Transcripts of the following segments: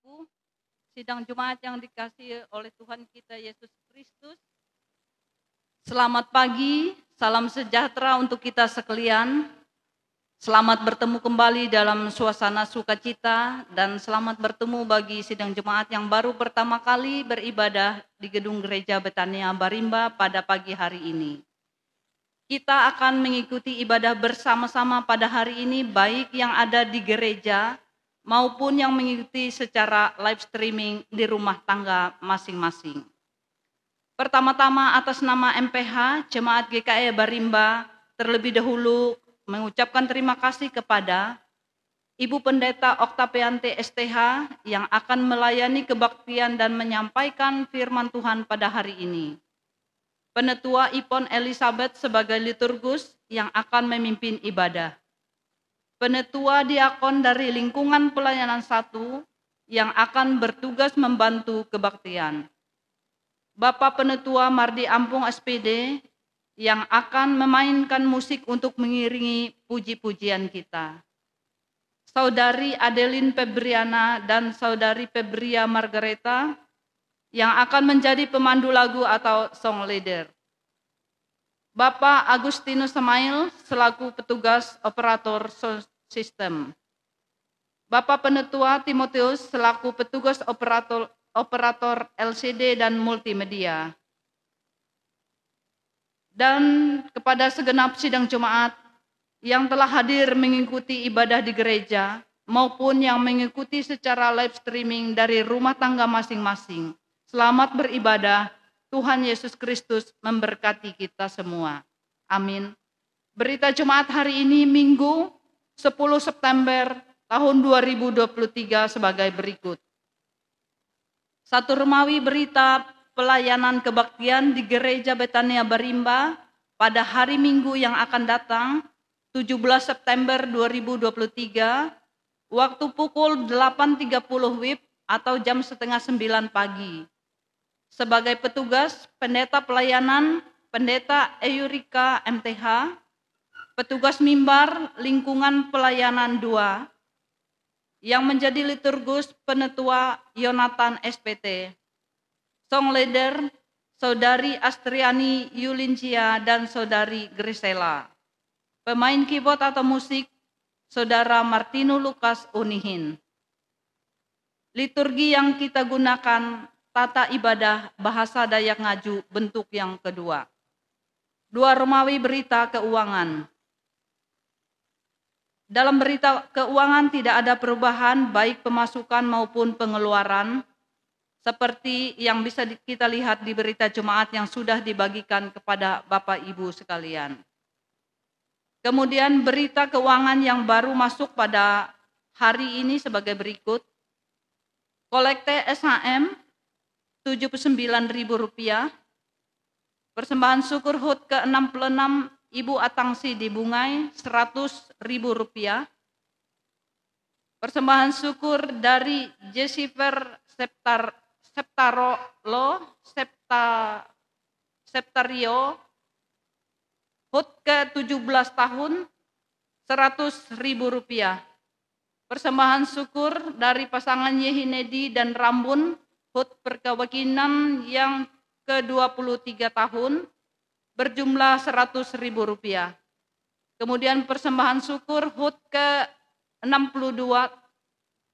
Ibu, sidang Jumat yang dikasihi oleh Tuhan kita Yesus Kristus. Selamat pagi, salam sejahtera untuk kita sekalian. Selamat bertemu kembali dalam suasana sukacita dan selamat bertemu bagi sidang Jumat yang baru pertama kali beribadah di gedung gereja Betania Barimba pada pagi hari ini. Kita akan mengikuti ibadah bersama-sama pada hari ini, baik yang ada di gereja maupun yang mengikuti secara live streaming di rumah tangga masing-masing. Pertama-tama atas nama MPH, Jemaat GKI Barimba, terlebih dahulu mengucapkan terima kasih kepada Ibu Pendeta Oktavianti STH yang akan melayani kebaktian dan menyampaikan firman Tuhan pada hari ini. Penetua Ipon Elizabeth sebagai liturgus yang akan memimpin ibadah. Penetua diakon dari lingkungan pelayanan 1 yang akan bertugas membantu kebaktian. Bapak Penetua Mardi Ampung SPD yang akan memainkan musik untuk mengiringi puji-pujian kita. Saudari Adeline Febriana dan Saudari Febria Margareta yang akan menjadi pemandu lagu atau song leader. Bapak Agustinus Semail selaku petugas operator sistem. Bapak Penetua Timotius selaku petugas operator LCD dan multimedia. Dan kepada segenap sidang Jemaat yang telah hadir mengikuti ibadah di gereja maupun yang mengikuti secara live streaming dari rumah tangga masing-masing. Selamat beribadah. Tuhan Yesus Kristus memberkati kita semua. Amin. Berita Jemaat hari ini Minggu 10 September tahun 2023 sebagai berikut. Satu Romawi berita pelayanan kebaktian di Gereja Betania Barimba pada hari Minggu yang akan datang 17 September 2023 waktu pukul 8.30 WIB atau jam setengah 9 pagi. Sebagai petugas pendeta pelayanan, Pendeta Eurika MTH, petugas mimbar lingkungan pelayanan 2, yang menjadi liturgus Penetua Yonatan SPT, song leader Saudari Astriani Yulincia dan Saudari Grisela, pemain keyboard atau musik Saudara Martino Lukas Unihin. Liturgi yang kita gunakan tata ibadah bahasa Dayak Ngaju bentuk yang kedua. 2 Romawi berita keuangan. Dalam berita keuangan tidak ada perubahan baik pemasukan maupun pengeluaran seperti yang bisa kita lihat di berita Jemaat yang sudah dibagikan kepada Bapak Ibu sekalian. Kemudian berita keuangan yang baru masuk pada hari ini sebagai berikut. Kolekte SHM Rp79.000, persembahan syukur HUT ke-66 Ibu Atangsi di Bungai Rp100.000, persembahan syukur dari Jessifer Septario HUT ke-17 tahun Rp100.000, persembahan syukur dari pasangan Yehinedi dan Rambun HUT perkawinan yang ke-23 tahun berjumlah Rp100.000. Kemudian persembahan syukur HUT ke-62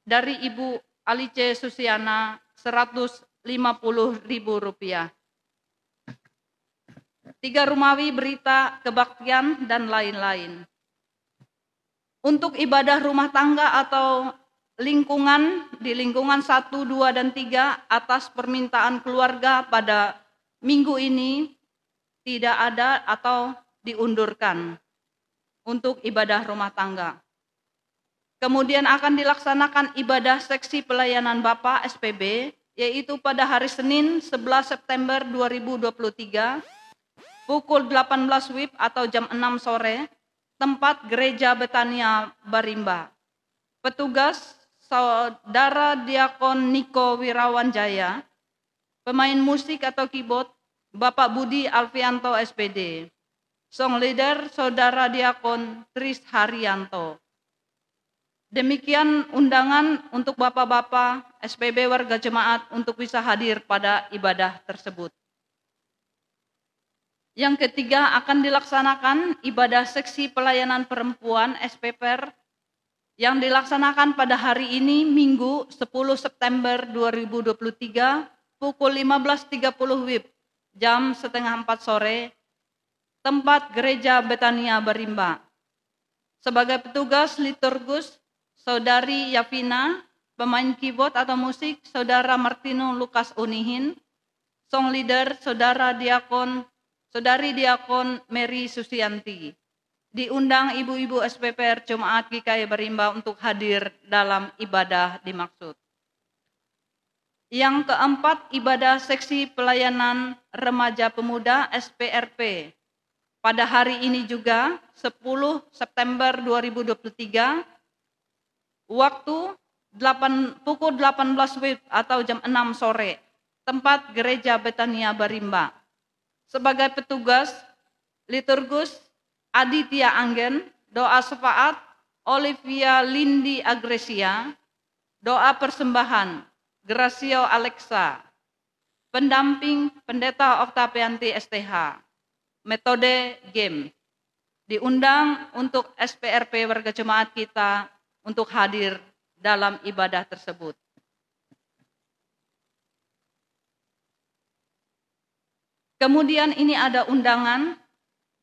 dari Ibu Alice Susiana Rp150.000. 3 Romawi berita kebaktian dan lain-lain. Untuk ibadah rumah tangga atau lingkungan di lingkungan 1, 2, dan 3 atas permintaan keluarga pada minggu ini tidak ada atau diundurkan untuk ibadah rumah tangga. Kemudian akan dilaksanakan ibadah seksi pelayanan Bapak SPB yaitu pada hari Senin 11 September 2023 pukul 18 WIB atau jam 6 sore tempat Gereja Betania Barimba. Petugas Saudara Diakon Niko Wirawan-Jaya, pemain musik atau keyboard Bapak Budi Alfianto SPD, song leader Saudara Diakon Tris Haryanto. Demikian undangan untuk Bapak-Bapak SPB warga jemaat untuk bisa hadir pada ibadah tersebut. Yang ketiga, akan dilaksanakan ibadah seksi pelayanan perempuan SPPR yang dilaksanakan pada hari ini Minggu 10 September 2023 pukul 15.30 WIB jam setengah 4 sore, tempat Gereja Betania Barimba. Sebagai petugas liturgus, Saudari Yavina, pemain keyboard atau musik, Saudara Martino Lukas Unihin, song leader, Saudari Diakon Mary Susianti. Diundang ibu-ibu SPPR Jemaat GKI Barimba untuk hadir dalam ibadah dimaksud. Yang keempat, ibadah seksi pelayanan remaja pemuda SPRP. Pada hari ini juga 10 September 2023 waktu pukul 18 WIB atau jam 6 sore, tempat Gereja Betania Barimba. Sebagai petugas liturgus Aditya Anggen, doa syafaat Olivia Lindi Agresia, doa persembahan Gracio Alexa, pendamping Pendeta Octavianti STH, metode game. Diundang untuk SPRP warga jemaat kita untuk hadir dalam ibadah tersebut. Kemudian ini ada undangan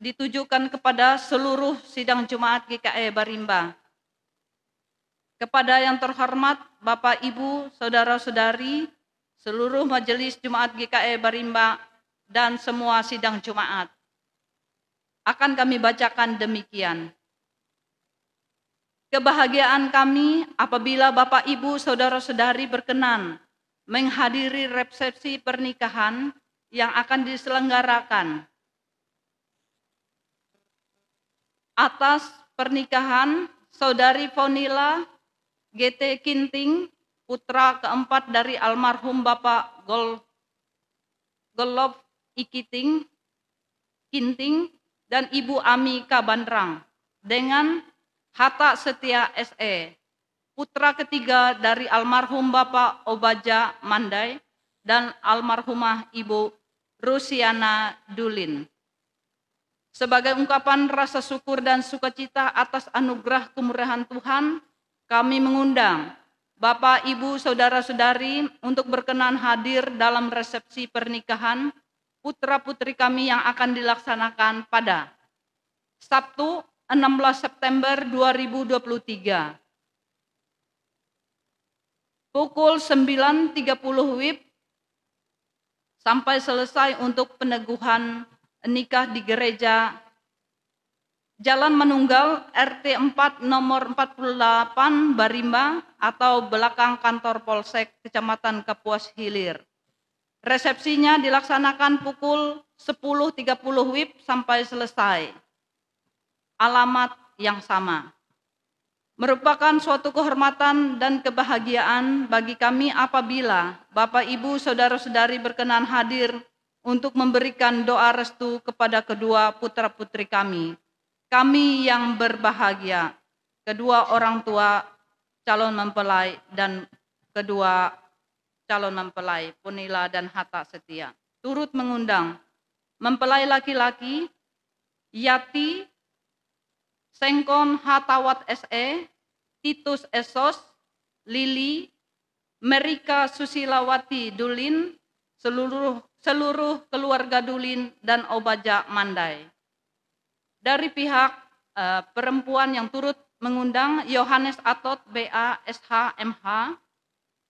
ditujukan kepada seluruh sidang Jemaat GKI Barimba. Kepada yang terhormat Bapak Ibu, Saudara-saudari, seluruh majelis Jemaat GKI Barimba dan semua sidang Jemaat. Akan kami bacakan demikian. Kebahagiaan kami apabila Bapak Ibu Saudara-saudari berkenan menghadiri resepsi pernikahan yang akan diselenggarakan. Atas pernikahan Saudari Fonila GT Kinting, putra keempat dari almarhum Bapak Golov Ikiting Kinting dan Ibu Ami Kabandrang dengan Hatta Setia SE, putra ketiga dari almarhum Bapak Obaja Mandai dan almarhumah Ibu Rusiana Dulin. Sebagai ungkapan rasa syukur dan sukacita atas anugerah kemurahan Tuhan, kami mengundang Bapak, Ibu, Saudara-saudari untuk berkenan hadir dalam resepsi pernikahan putra-putri kami yang akan dilaksanakan pada Sabtu 16 September 2023. Pukul 9.30 WIB sampai selesai untuk peneguhan nikah di gereja Jalan Manunggal RT 4 nomor 48 Barimba atau belakang kantor Polsek Kecamatan Kapuas Hilir. Resepsinya dilaksanakan pukul 10.30 WIB sampai selesai. Alamat yang sama. Merupakan suatu kehormatan dan kebahagiaan bagi kami apabila Bapak, Ibu, Saudara-saudari berkenan hadir untuk memberikan doa restu kepada kedua putra-putri kami. Kami yang berbahagia, kedua orang tua calon mempelai dan kedua calon mempelai Ponila dan Hatta Setia. Turut mengundang mempelai laki-laki Yati Sengkon Hatawat SE, Titus Esos, Lili, Merika Susilawati Dulin, seluruh keluarga Dulin dan Obaja Mandai. Dari pihak perempuan yang turut mengundang Yohanes Atot BA SH MH,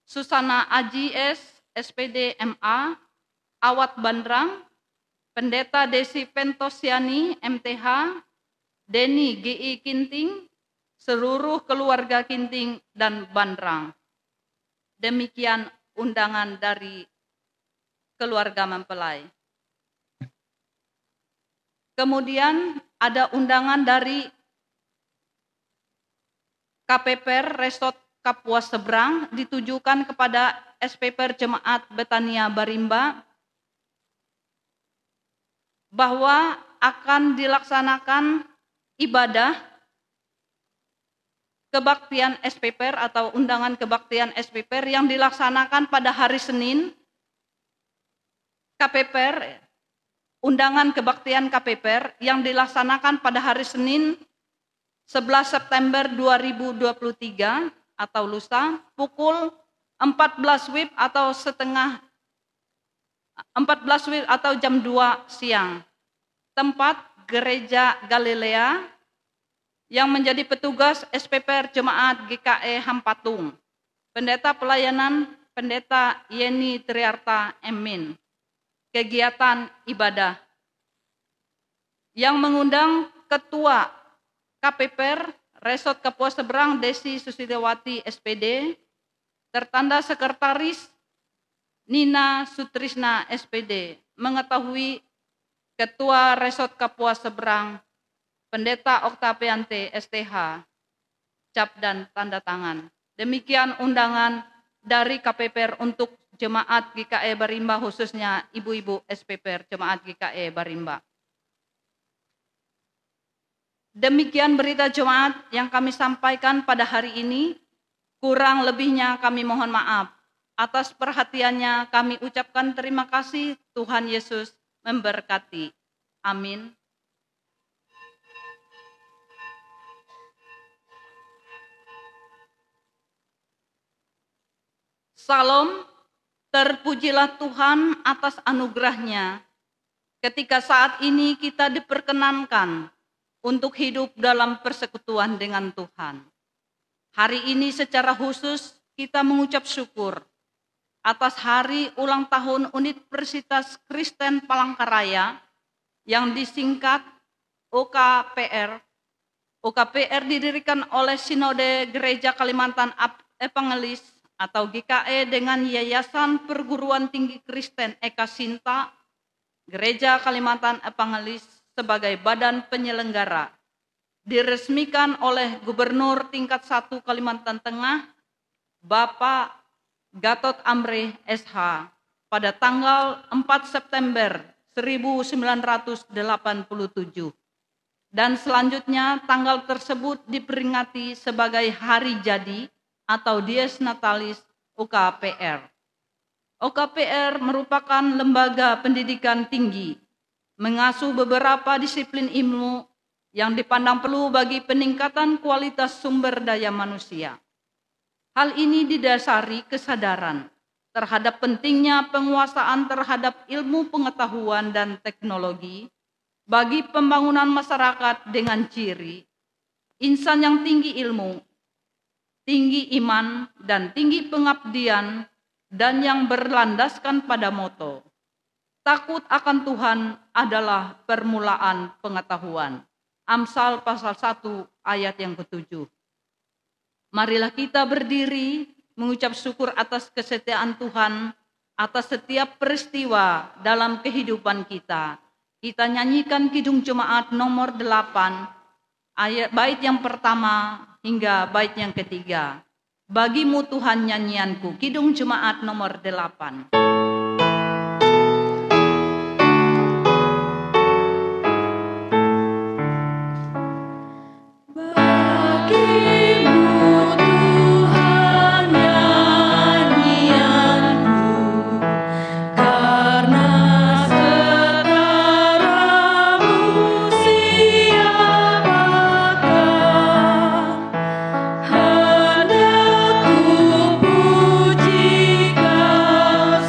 Susana Aji S SPD MA, Awat Bandrang, Pendeta Desi Pentosiani MTH, Deni GI Kinting, seluruh keluarga Kinting dan Bandrang. Demikian undangan dari keluarga mempelai. Kemudian ada undangan dari KPPR Resort Kapuas Seberang ditujukan kepada SPPR Jemaat Betania Barimba bahwa akan dilaksanakan ibadah kebaktian SPPR atau undangan kebaktian SPPR yang dilaksanakan pada hari Senin, KPPR, undangan kebaktian KPPR yang dilaksanakan pada hari Senin 11 September 2023 atau lusa pukul 14 WIB atau setengah 14 WIB atau jam 2 siang. Tempat Gereja Galilea yang menjadi petugas SPPR Jemaat GKE Hampatung. Pendeta pelayanan Pendeta Yeni Triarta Emin. Kegiatan ibadah yang mengundang Ketua KPPR Resort Kapuas Seberang Desi Susidawati SPD, tertanda Sekretaris Nina Sutrisna SPD, mengetahui Ketua Resort Kapuas Seberang Pendeta Oktaviante STH, cap dan tanda tangan. Demikian undangan dari KPPR untuk Jemaat GKE Barimba, khususnya ibu-ibu SPPR Jemaat GKE Barimba. Demikian berita jemaat yang kami sampaikan pada hari ini. Kurang lebihnya kami mohon maaf. Atas perhatiannya kami ucapkan terima kasih. Tuhan Yesus memberkati. Amin. Salam, terpujilah Tuhan atas anugerah-Nya ketika saat ini kita diperkenankan untuk hidup dalam persekutuan dengan Tuhan. Hari ini secara khusus kita mengucap syukur atas hari ulang tahun Universitas Kristen Palangkaraya yang disingkat OKPR. OKPR didirikan oleh Sinode Gereja Kalimantan Evangelis atau GKE dengan Yayasan Perguruan Tinggi Kristen Eka Sinta, Gereja Kalimantan Evangelis sebagai badan penyelenggara. Diresmikan oleh Gubernur tingkat 1 Kalimantan Tengah, Bapak Gatot Amreh SH, pada tanggal 4 September 1987. Dan selanjutnya tanggal tersebut diperingati sebagai hari jadi atau Dies Natalis OKPR. OKPR merupakan lembaga pendidikan tinggi, mengasuh beberapa disiplin ilmu yang dipandang perlu bagi peningkatan kualitas sumber daya manusia. Hal ini didasari kesadaran terhadap pentingnya penguasaan terhadap ilmu pengetahuan dan teknologi bagi pembangunan masyarakat dengan ciri insan yang tinggi ilmu, tinggi iman, dan tinggi pengabdian, dan yang berlandaskan pada moto, takut akan Tuhan adalah permulaan pengetahuan. Amsal pasal 1 ayat yang ke-7. Marilah kita berdiri mengucap syukur atas kesetiaan Tuhan, atas setiap peristiwa dalam kehidupan kita. Kita nyanyikan Kidung Jemaat nomor 8, ayat bait yang pertama hingga bait yang ketiga. Bagimu Tuhan nyanyianku, Kidung Jemaat nomor 8. Hendak ku puji Kau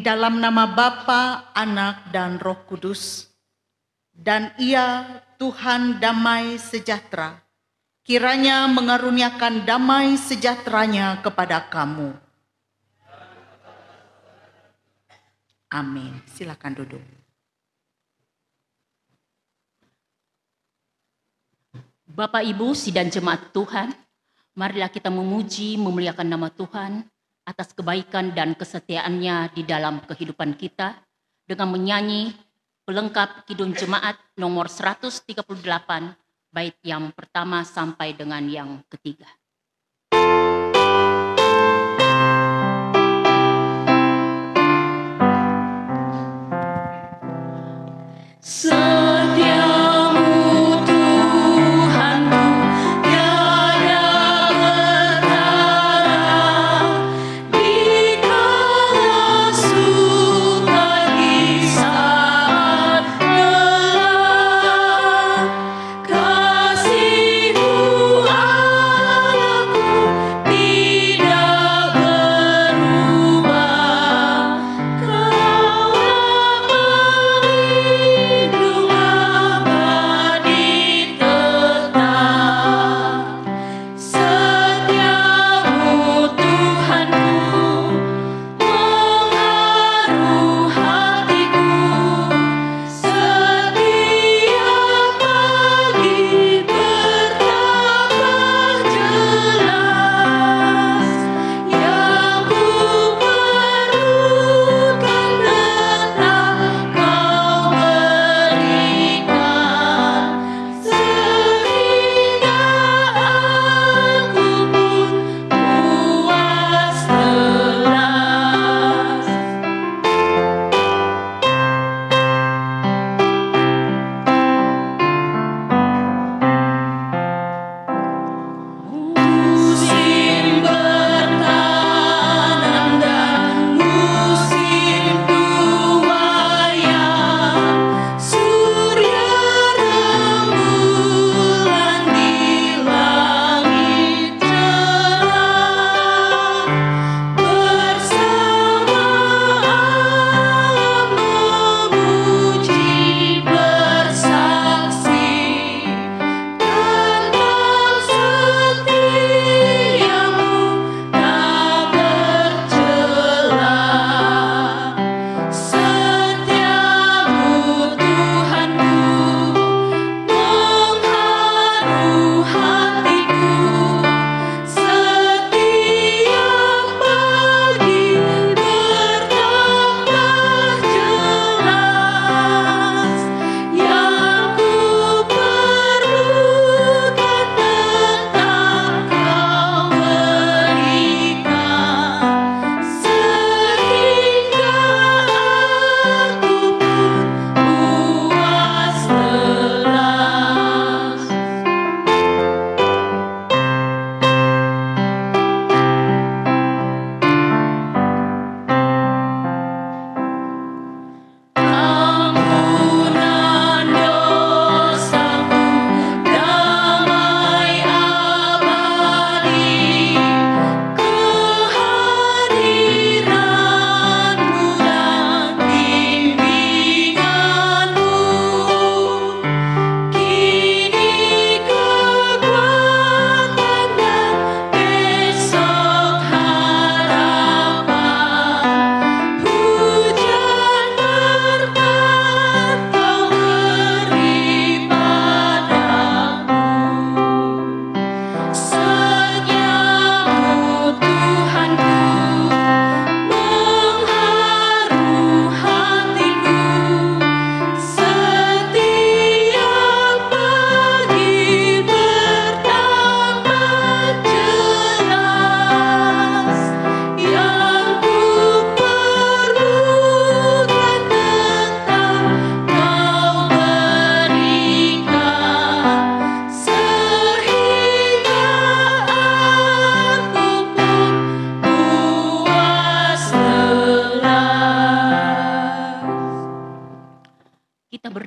dalam nama Bapa, Anak, dan Roh Kudus. Dan Ia, Tuhan damai sejahtera, kiranya mengaruniakan damai sejahteranya kepada kamu. Amin. Silakan duduk. Bapak, Ibu, sidang jemaat Tuhan, marilah kita memuji, memuliakan nama Tuhan atas kebaikan dan kesetiaannya di dalam kehidupan kita dengan menyanyi pelengkap Kidung Jemaat nomor 138, bait yang pertama sampai dengan yang ketiga.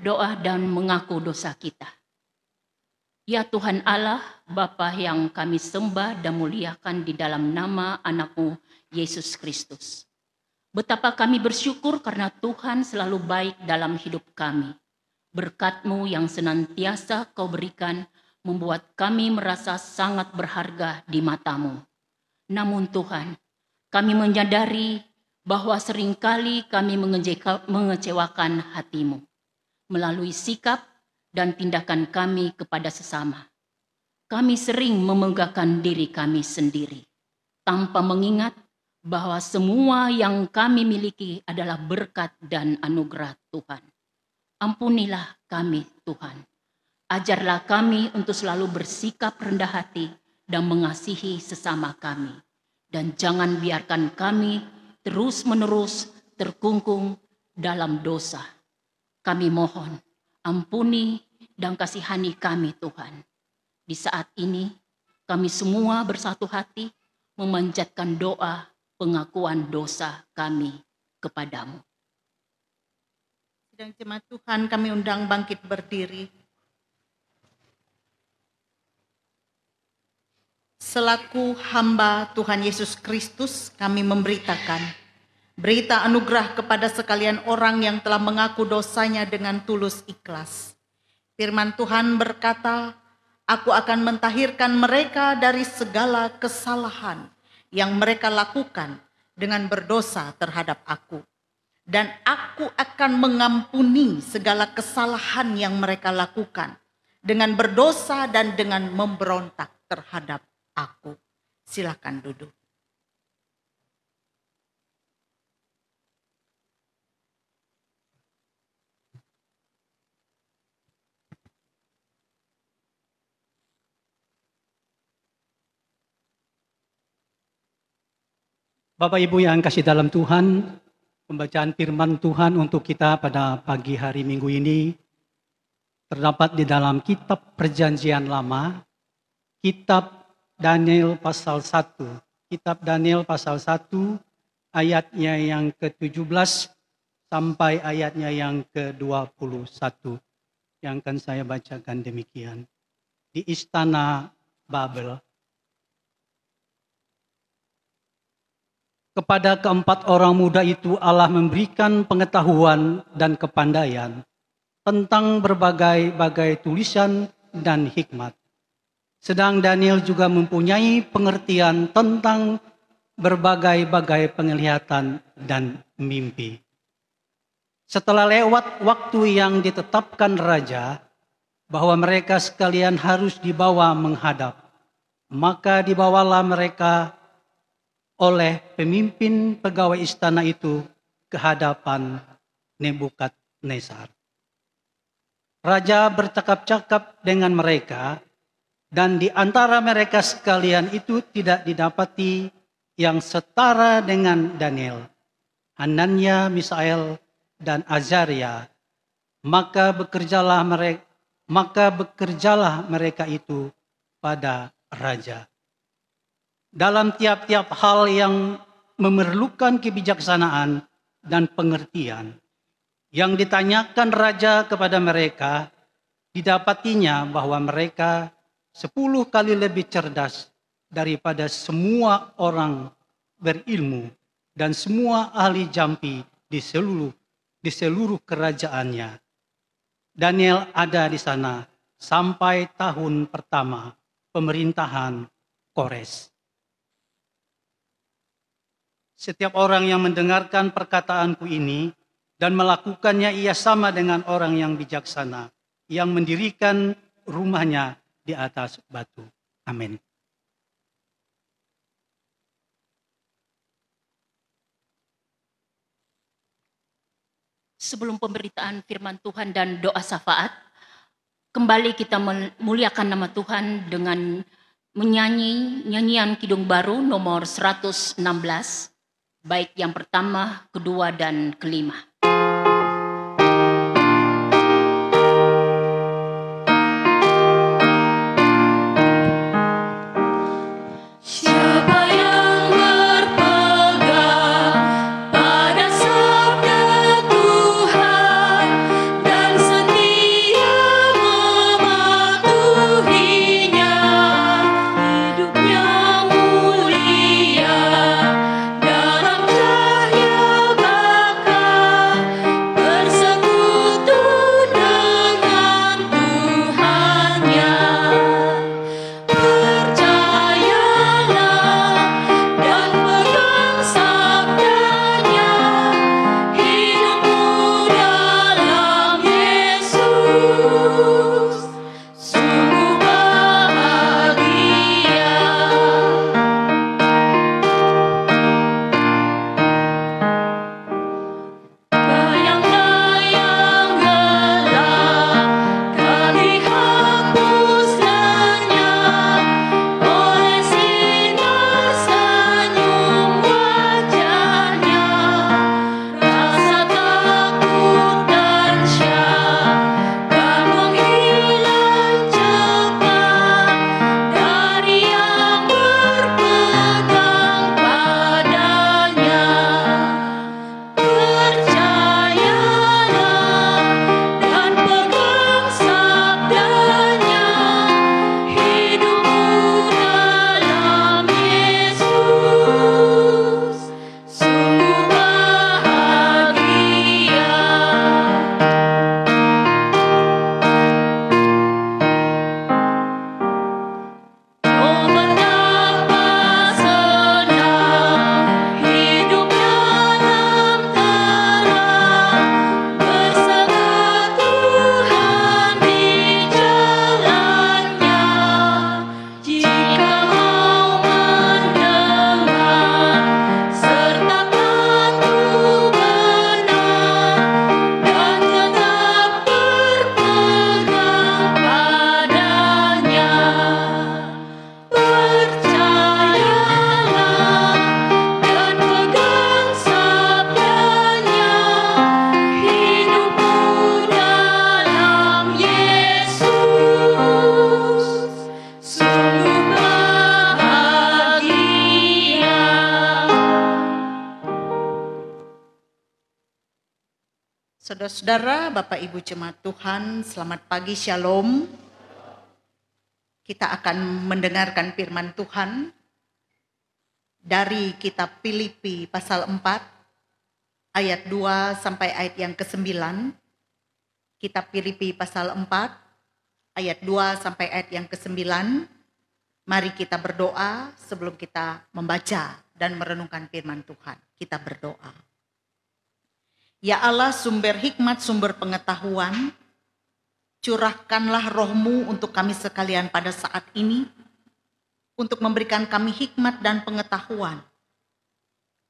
berdoa dan mengaku dosa kita. Ya Tuhan Allah, Bapa yang kami sembah dan muliakan di dalam nama Anakmu Yesus Kristus. Betapa kami bersyukur karena Tuhan selalu baik dalam hidup kami. Berkat-Mu yang senantiasa Kau berikan membuat kami merasa sangat berharga di mata-Mu. Namun Tuhan, kami menyadari bahwa seringkali kami mengecewakan hati-Mu melalui sikap dan tindakan kami kepada sesama. Kami sering memegahkan diri kami sendiri, tanpa mengingat bahwa semua yang kami miliki adalah berkat dan anugerah Tuhan. Ampunilah kami, Tuhan. Ajarlah kami untuk selalu bersikap rendah hati dan mengasihi sesama kami. Dan jangan biarkan kami terus-menerus terkungkung dalam dosa. Kami mohon, ampuni dan kasihani kami, Tuhan. Di saat ini, kami semua bersatu hati memanjatkan doa pengakuan dosa kami kepadamu. Sidang jemaat Tuhan, kami undang bangkit berdiri. Selaku hamba Tuhan Yesus Kristus, kami memberitakan berita anugerah kepada sekalian orang yang telah mengaku dosanya dengan tulus ikhlas. Firman Tuhan berkata, "Aku akan mentahirkan mereka dari segala kesalahan yang mereka lakukan dengan berdosa terhadap aku. Dan aku akan mengampuni segala kesalahan yang mereka lakukan dengan berdosa dan dengan memberontak terhadap aku." Silakan duduk. Bapak Ibu yang kasih dalam Tuhan, pembacaan firman Tuhan untuk kita pada pagi hari Minggu ini terdapat di dalam kitab Perjanjian Lama, kitab Daniel pasal 1. Kitab Daniel pasal 1 ayatnya yang ke-17 sampai ayatnya yang ke-21. Yang akan saya bacakan demikian. Di istana Babel. Kepada keempat orang muda itu Allah memberikan pengetahuan dan kepandaian tentang berbagai-bagai tulisan dan hikmat. Sedang Daniel juga mempunyai pengertian tentang berbagai-bagai penglihatan dan mimpi. Setelah lewat waktu yang ditetapkan raja bahwa mereka sekalian harus dibawa menghadap, maka dibawalah mereka oleh pemimpin pegawai istana itu ke hadapan Nebukadnezar. Raja bercakap-cakap dengan mereka, dan di antara mereka sekalian itu tidak didapati yang setara dengan Daniel, Hanania, Misael, dan Azaria. Maka bekerjalah mereka itu pada raja. Dalam tiap-tiap hal yang memerlukan kebijaksanaan dan pengertian, yang ditanyakan raja kepada mereka, didapatinya bahwa mereka 10 kali lebih cerdas daripada semua orang berilmu dan semua ahli jampi di seluruh kerajaannya. Daniel ada di sana sampai tahun pertama pemerintahan Kores. Setiap orang yang mendengarkan perkataanku ini dan melakukannya, ia sama dengan orang yang bijaksana, yang mendirikan rumahnya di atas batu. Amin. Sebelum pemberitaan firman Tuhan dan doa syafaat, kembali kita memuliakan nama Tuhan dengan menyanyi nyanyian Kidung Baru nomor 116. Baik yang pertama, kedua, dan kelima. Hidupnya mulia dalam cahaya Saudara-saudara, Bapak Ibu Jemaat Tuhan, selamat pagi, Shalom. Kita akan mendengarkan firman Tuhan dari kitab Filipi pasal 4 ayat 2 sampai ayat yang ke-9. Kitab Filipi pasal 4 ayat 2 sampai ayat yang ke-9. Mari kita berdoa sebelum kita membaca dan merenungkan firman Tuhan. Kita berdoa. Ya Allah, sumber hikmat, sumber pengetahuan, curahkanlah roh-Mu untuk kami sekalian pada saat ini, untuk memberikan kami hikmat dan pengetahuan,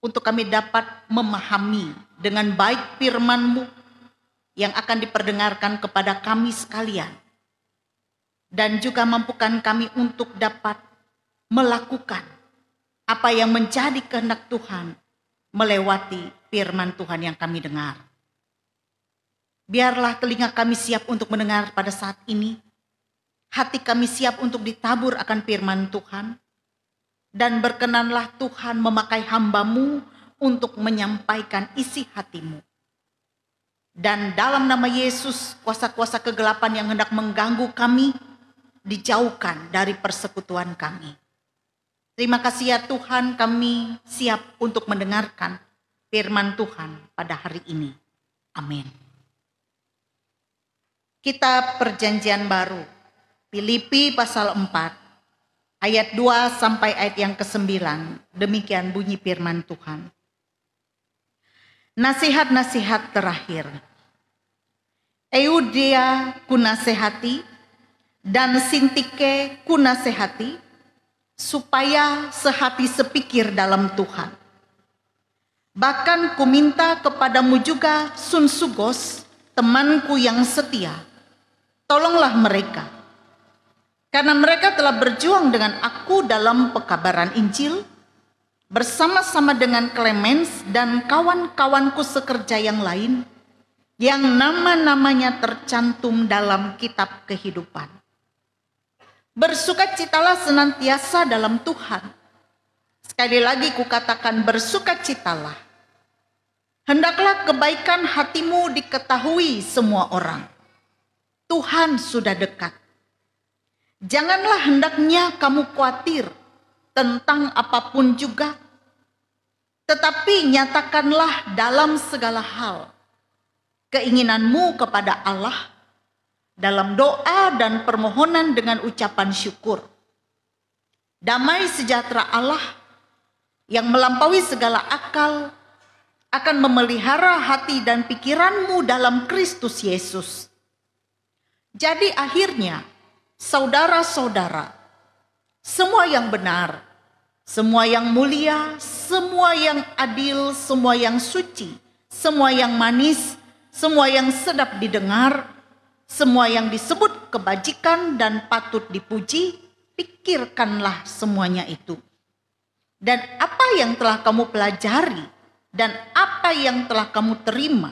untuk kami dapat memahami dengan baik firman-Mu yang akan diperdengarkan kepada kami sekalian, dan juga mampukan kami untuk dapat melakukan apa yang menjadi kehendak Tuhan melewati firman Tuhan yang kami dengar. Biarlah telinga kami siap untuk mendengar pada saat ini, hati kami siap untuk ditabur akan firman Tuhan, dan berkenanlah Tuhan memakai hamba-Mu untuk menyampaikan isi hati-Mu. Dan dalam nama Yesus, kuasa-kuasa kegelapan yang hendak mengganggu kami, dijauhkan dari persekutuan kami. Terima kasih ya Tuhan, kami siap untuk mendengarkan firman Tuhan pada hari ini. Amin. Kitab Perjanjian Baru, Filipi pasal 4, ayat 2 sampai ayat yang ke-9. Demikian bunyi firman Tuhan. Nasihat-nasihat terakhir. Euodia kunasehati dan Sintike kunasehati, supaya sehati sepikir dalam Tuhan. Bahkan kuminta kepadamu juga Sunsugos, temanku yang setia. Tolonglah mereka, karena mereka telah berjuang dengan aku dalam pekabaran Injil, bersama-sama dengan Clemens dan kawan-kawanku sekerja yang lain, yang nama-namanya tercantum dalam kitab kehidupan. Bersukacitalah senantiasa dalam Tuhan. Sekali lagi kukatakan bersukacitalah. Hendaklah kebaikan hatimu diketahui semua orang. Tuhan sudah dekat. Janganlah hendaknya kamu khawatir tentang apapun juga, tetapi nyatakanlah dalam segala hal keinginanmu kepada Allah dalam doa dan permohonan dengan ucapan syukur. Damai sejahtera Allah yang melampaui segala akal akan memelihara hati dan pikiranmu dalam Kristus Yesus. Jadi akhirnya, saudara-saudara, semua yang benar, semua yang mulia, semua yang adil, semua yang suci, semua yang manis, semua yang sedap didengar, semua yang disebut kebajikan dan patut dipuji, pikirkanlah semuanya itu. Dan apa yang telah kamu pelajari, dan apa yang telah kamu terima,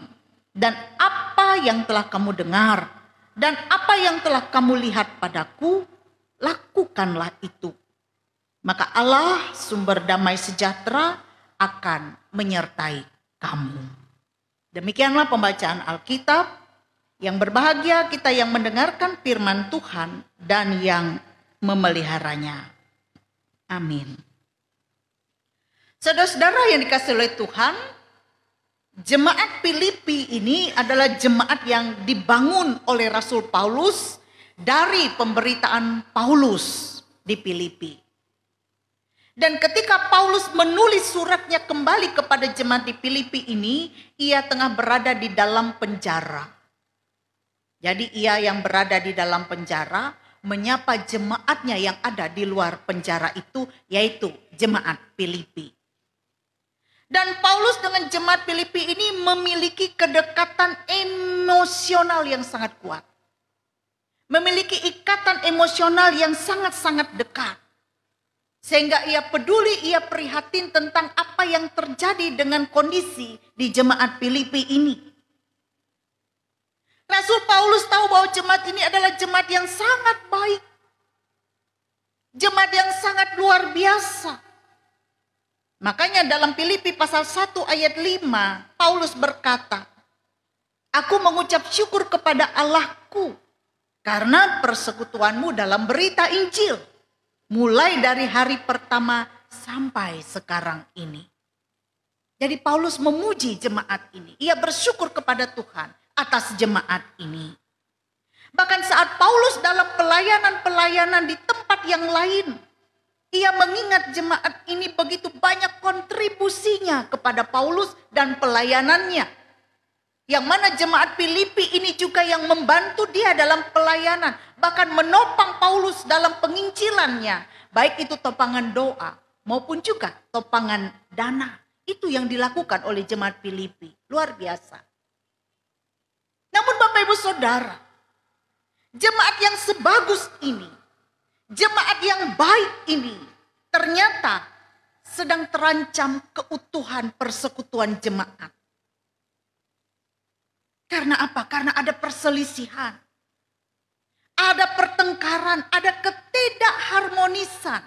dan apa yang telah kamu dengar, dan apa yang telah kamu lihat padaku, lakukanlah itu. Maka Allah, sumber damai sejahtera, akan menyertai kamu. Demikianlah pembacaan Alkitab. Yang berbahagia kita yang mendengarkan firman Tuhan dan yang memeliharanya. Amin. Saudara-saudara yang dikasihi oleh Tuhan, jemaat Filipi ini adalah jemaat yang dibangun oleh Rasul Paulus dari pemberitaan Paulus di Filipi. Dan ketika Paulus menulis suratnya kembali kepada jemaat di Filipi ini, ia tengah berada di dalam penjara. Jadi ia yang berada di dalam penjara menyapa jemaatnya yang ada di luar penjara itu, yaitu jemaat Filipi. Dan Paulus dengan jemaat Filipi ini memiliki kedekatan emosional yang sangat kuat. Memiliki ikatan emosional yang sangat-sangat dekat. Sehingga ia peduli, ia prihatin tentang apa yang terjadi dengan kondisi di jemaat Filipi ini. Rasul Paulus tahu bahwa jemaat ini adalah jemaat yang sangat baik. Jemaat yang sangat luar biasa. Makanya dalam Filipi pasal 1 ayat 5, Paulus berkata, Aku mengucap syukur kepada Allahku karena persekutuanmu dalam berita Injil, mulai dari hari pertama sampai sekarang ini. Jadi Paulus memuji jemaat ini. Ia bersyukur kepada Tuhan atas jemaat ini. Bahkan saat Paulus dalam pelayanan-pelayanan di tempat yang lain, ia mengingat jemaat ini begitu banyak kontribusinya kepada Paulus dan pelayanannya. Yang mana jemaat Filipi ini juga yang membantu dia dalam pelayanan. Bahkan menopang Paulus dalam penginjilannya. Baik itu topangan doa maupun juga topangan dana. Itu yang dilakukan oleh jemaat Filipi. Luar biasa. Namun Bapak Ibu Saudara, jemaat yang sebagus ini, jemaat yang baik ini, ternyata sedang terancam keutuhan persekutuan jemaat. Karena apa? Karena ada perselisihan, ada pertengkaran, ada ketidakharmonisan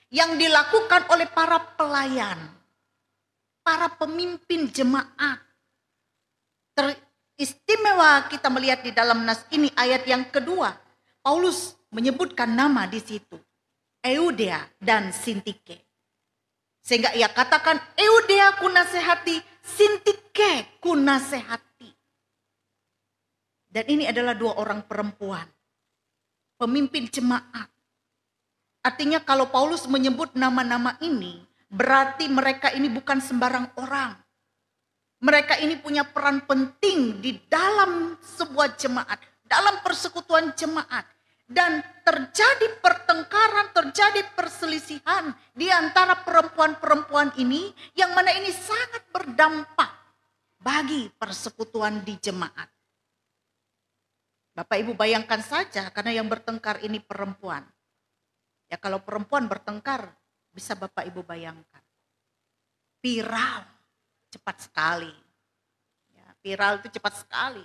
yang dilakukan oleh para pelayan, para pemimpin jemaat. Teristimewa kita melihat di dalam nas ini ayat yang kedua, Paulus menyebutkan nama di situ, Eudea dan Sintike. Sehingga ia katakan, Eudea ku nasihati, Sintike ku nasihati. Dan ini adalah dua orang perempuan, pemimpin jemaat. Artinya kalau Paulus menyebut nama-nama ini, berarti mereka ini bukan sembarang orang. Mereka ini punya peran penting di dalam sebuah jemaat, dalam persekutuan jemaat. Dan terjadi pertengkaran, terjadi perselisihan di antara perempuan-perempuan ini, yang mana ini sangat berdampak bagi persekutuan di jemaat. Bapak Ibu bayangkan saja, karena yang bertengkar ini perempuan. Ya kalau perempuan bertengkar, bisa Bapak Ibu bayangkan. Viral, cepat sekali. Ya, viral itu cepat sekali.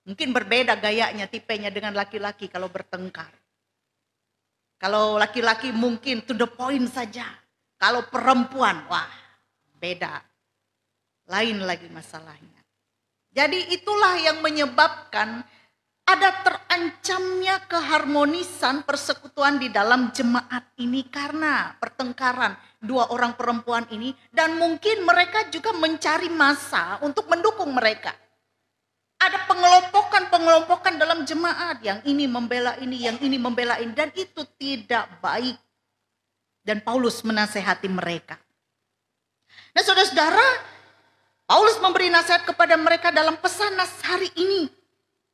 Mungkin berbeda gayanya, tipenya dengan laki-laki kalau bertengkar. Kalau laki-laki mungkin to the point saja. Kalau perempuan, wah beda. Lain lagi masalahnya. Jadi itulah yang menyebabkan ada terancamnya keharmonisan persekutuan di dalam jemaat ini karena pertengkaran dua orang perempuan ini. Dan mungkin mereka juga mencari massa untuk mendukung mereka. Ada pengelompokan dalam jemaat. Yang ini membela ini, yang ini membela ini. Dan itu tidak baik. Dan Paulus menasehati mereka. Nah saudara-saudara, Paulus memberi nasihat kepada mereka dalam pesan nas hari ini.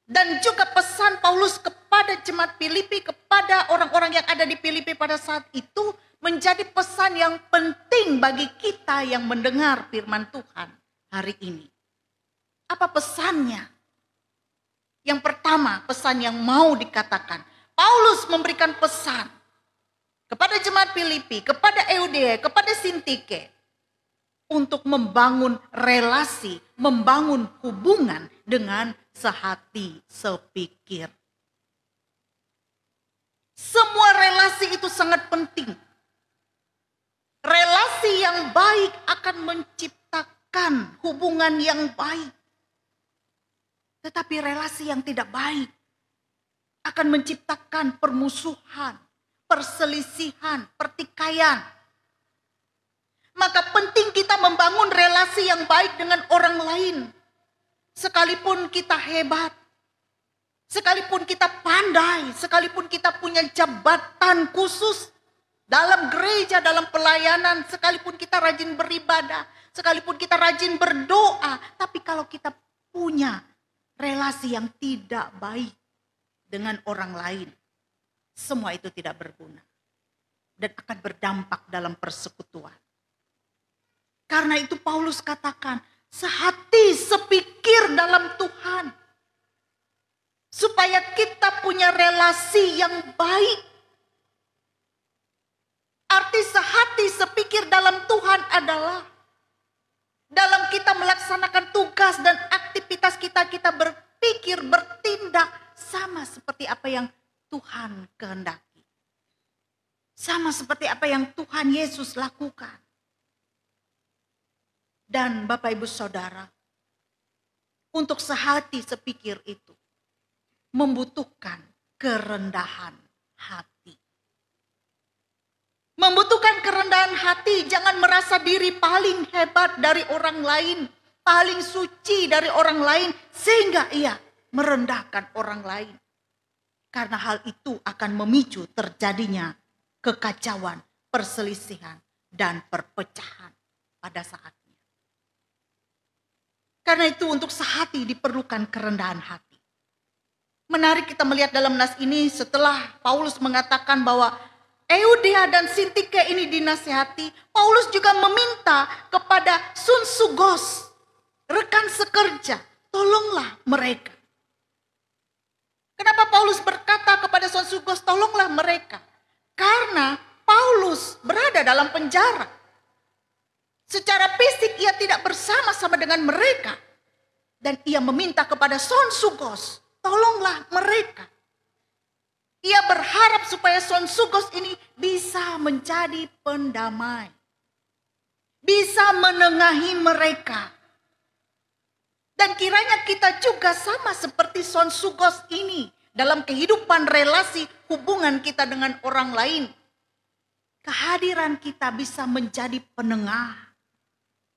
Dan juga pesan Paulus kepada jemaat Filipi, kepada orang-orang yang ada di Filipi pada saat itu, menjadi pesan yang penting bagi kita yang mendengar firman Tuhan hari ini. Apa pesannya? Yang pertama, pesan yang mau dikatakan. Paulus memberikan pesan kepada jemaat Filipi, kepada Eudea, kepada Sintike, untuk membangun relasi, membangun hubungan dengan sehati, sepikir. Semua relasi itu sangat penting. Relasi yang baik akan menciptakan hubungan yang baik. Tetapi relasi yang tidak baik akan menciptakan permusuhan, perselisihan, pertikaian. Maka penting kita membangun relasi yang baik dengan orang lain. Sekalipun kita hebat, sekalipun kita pandai, sekalipun kita punya jabatan khusus dalam gereja, dalam pelayanan, sekalipun kita rajin beribadah, sekalipun kita rajin berdoa, tapi kalau kita punya relasi yang tidak baik dengan orang lain, semua itu tidak berguna dan akan berdampak dalam persekutuan. Karena itu Paulus katakan, sehati sepikir dalam Tuhan. Supaya kita punya relasi yang baik. Arti sehati sepikir dalam Tuhan adalah dalam kita melaksanakan tugas dan aktivitas kita, kita berpikir, bertindak sama seperti apa yang Tuhan kehendaki. Sama seperti apa yang Tuhan Yesus lakukan. Dan Bapak Ibu Saudara, untuk sehati sepikir itu membutuhkan kerendahan hati. Membutuhkan kerendahan hati, jangan merasa diri paling hebat dari orang lain, paling suci dari orang lain, sehingga ia merendahkan orang lain. Karena hal itu akan memicu terjadinya kekacauan, perselisihan, dan perpecahan pada saatnya. Karena itu untuk sehati diperlukan kerendahan hati. Menarik kita melihat dalam nas ini setelah Paulus mengatakan bahwa Euodia dan Sintike ini dinasihati, Paulus juga meminta kepada Sunsugos, rekan sekerja, tolonglah mereka. Kenapa Paulus berkata kepada Sunsugos, tolonglah mereka? Karena Paulus berada dalam penjara. Secara fisik ia tidak bersama-sama dengan mereka. Dan ia meminta kepada Sunsugos, tolonglah mereka. Ia berharap supaya Sunsugos ini bisa menjadi pendamai. Bisa menengahi mereka. Dan kiranya kita juga sama seperti Sunsugos ini dalam kehidupan relasi hubungan kita dengan orang lain. Kehadiran kita bisa menjadi penengah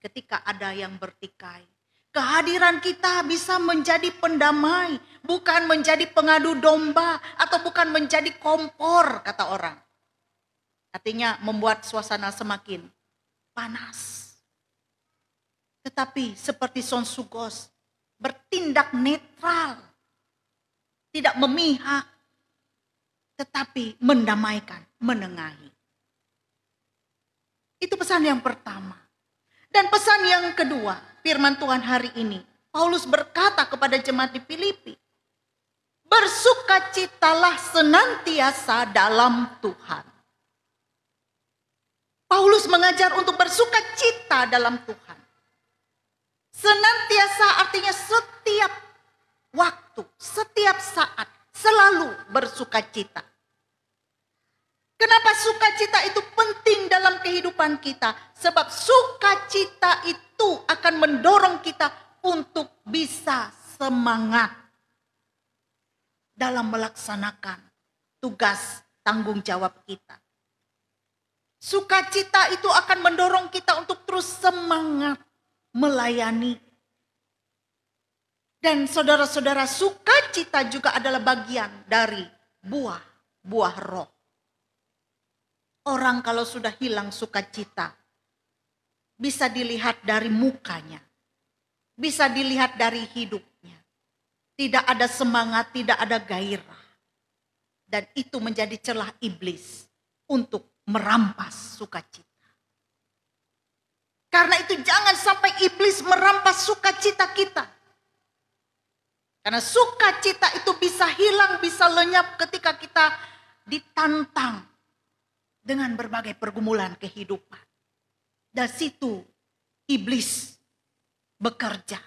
ketika ada yang bertikai. Kehadiran kita bisa menjadi pendamai, bukan menjadi pengadu domba atau bukan menjadi kompor, kata orang. Artinya membuat suasana semakin panas. Tetapi seperti Sunsugos, bertindak netral, tidak memihak, tetapi mendamaikan, menengahi. Itu pesan yang pertama. Dan pesan yang kedua, firman Tuhan hari ini, Paulus berkata kepada jemaat di Filipi, bersukacitalah senantiasa dalam Tuhan. Paulus mengajar untuk bersukacita dalam Tuhan. Senantiasa artinya setiap waktu, setiap saat, selalu bersukacita. Kenapa sukacita itu penting dalam kehidupan kita? Sebab sukacita itu akan mendorong kita untuk bisa semangat dalam melaksanakan tugas tanggung jawab kita. Sukacita itu akan mendorong kita untuk terus semangat melayani. Dan saudara-saudara, sukacita juga adalah bagian dari buah roh. Orang kalau sudah hilang sukacita, bisa dilihat dari mukanya, bisa dilihat dari hidupnya. Tidak ada semangat, tidak ada gairah. Dan itu menjadi celah iblis untuk merampas sukacita. Karena itu jangan sampai iblis merampas sukacita kita. Karena sukacita itu bisa hilang, bisa lenyap ketika kita ditantang dengan berbagai pergumulan kehidupan. Dan situ iblis bekerja.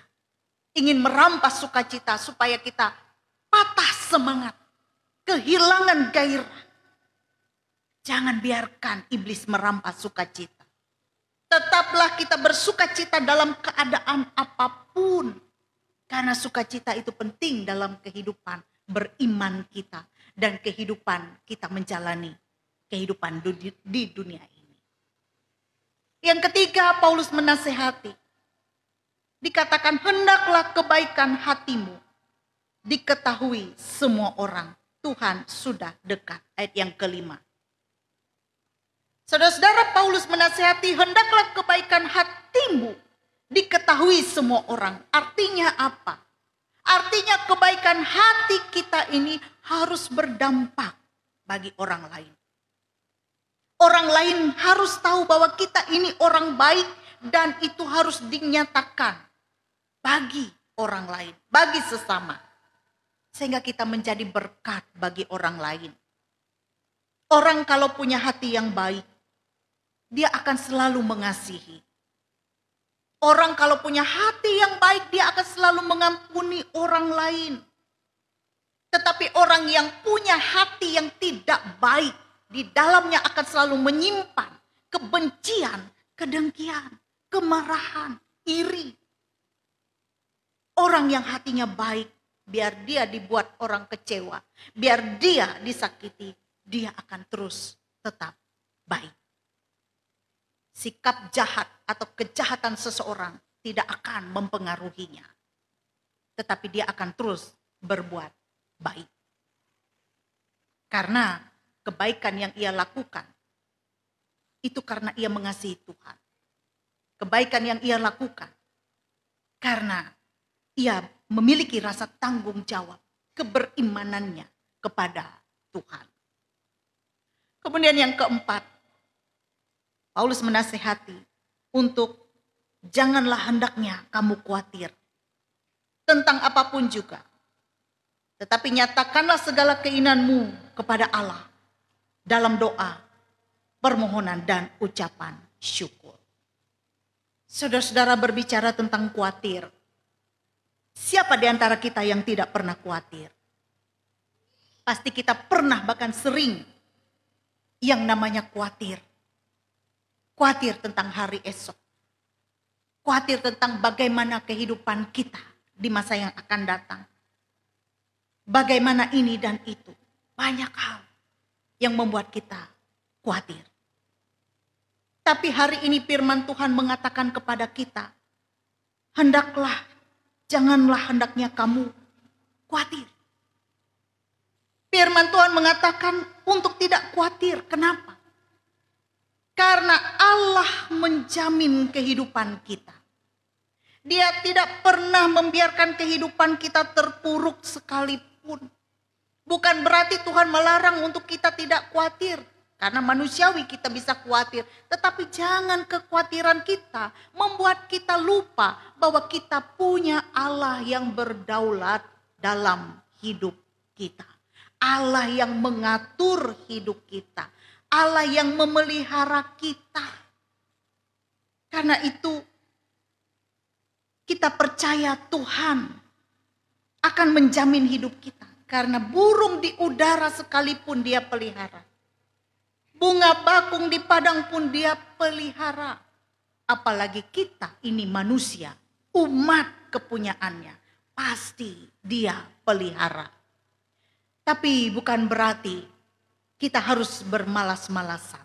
Ingin merampas sukacita supaya kita patah semangat. Kehilangan gairah. Jangan biarkan iblis merampas sukacita. Tetaplah kita bersukacita dalam keadaan apapun. Karena sukacita itu penting dalam kehidupan beriman kita. Dan kehidupan kita menjalani kehidupan di dunia ini. Yang ketiga, Paulus menasihati. Dikatakan, hendaklah kebaikan hatimu diketahui semua orang. Tuhan sudah dekat. Ayat yang kelima. Saudara-saudara, Paulus menasihati, hendaklah kebaikan hatimu diketahui semua orang. Artinya apa? Artinya kebaikan hati kita ini harus berdampak bagi orang lain. Orang lain harus tahu bahwa kita ini orang baik dan itu harus dinyatakan bagi orang lain, bagi sesama. Sehingga kita menjadi berkat bagi orang lain. Orang kalau punya hati yang baik, dia akan selalu mengasihi. Orang kalau punya hati yang baik, dia akan selalu mengampuni orang lain. Tetapi orang yang punya hati yang tidak baik, di dalamnya akan selalu menyimpan kebencian, kedengkian, kemarahan, iri. Orang orang yang hatinya baik, biar dia dibuat orang kecewa, biar dia disakiti, dia akan terus tetap baik. Sikap jahat atau kejahatan seseorang tidak akan mempengaruhinya, tetapi dia akan terus berbuat baik. Karena kebaikan yang ia lakukan, itu karena ia mengasihi Tuhan. Kebaikan yang ia lakukan, karena ia memiliki rasa tanggung jawab, keberimanannya kepada Tuhan. Kemudian yang keempat, Paulus menasihati untuk janganlah hendaknya kamu khawatir tentang apapun juga. Tetapi nyatakanlah segala keinginanmu kepada Allah dalam doa, permohonan, dan ucapan syukur. Saudara-saudara, berbicara tentang khawatir. Siapa di antara kita yang tidak pernah khawatir? Pasti kita pernah, bahkan sering, yang namanya khawatir. Khawatir tentang hari esok. Khawatir tentang bagaimana kehidupan kita di masa yang akan datang. Bagaimana ini dan itu. Banyak hal yang membuat kita khawatir. Tapi hari ini firman Tuhan mengatakan kepada kita, janganlah hendaknya kamu khawatir. Firman Tuhan mengatakan untuk tidak khawatir. Kenapa? Karena Allah menjamin kehidupan kita. Dia tidak pernah membiarkan kehidupan kita terpuruk sekalipun. Bukan berarti Tuhan melarang untuk kita tidak khawatir. Karena manusiawi kita bisa khawatir. Tetapi jangan kekhawatiran kita membuat kita lupa bahwa kita punya Allah yang berdaulat dalam hidup kita. Allah yang mengatur hidup kita. Allah yang memelihara kita. Karena itu kita percaya Tuhan akan menjamin hidup kita. Karena burung di udara sekalipun dia pelihara. Bunga bakung di padang pun dia pelihara. Apalagi kita ini manusia, umat kepunyaannya. Pasti dia pelihara. Tapi bukan berarti kita harus bermalas-malasan.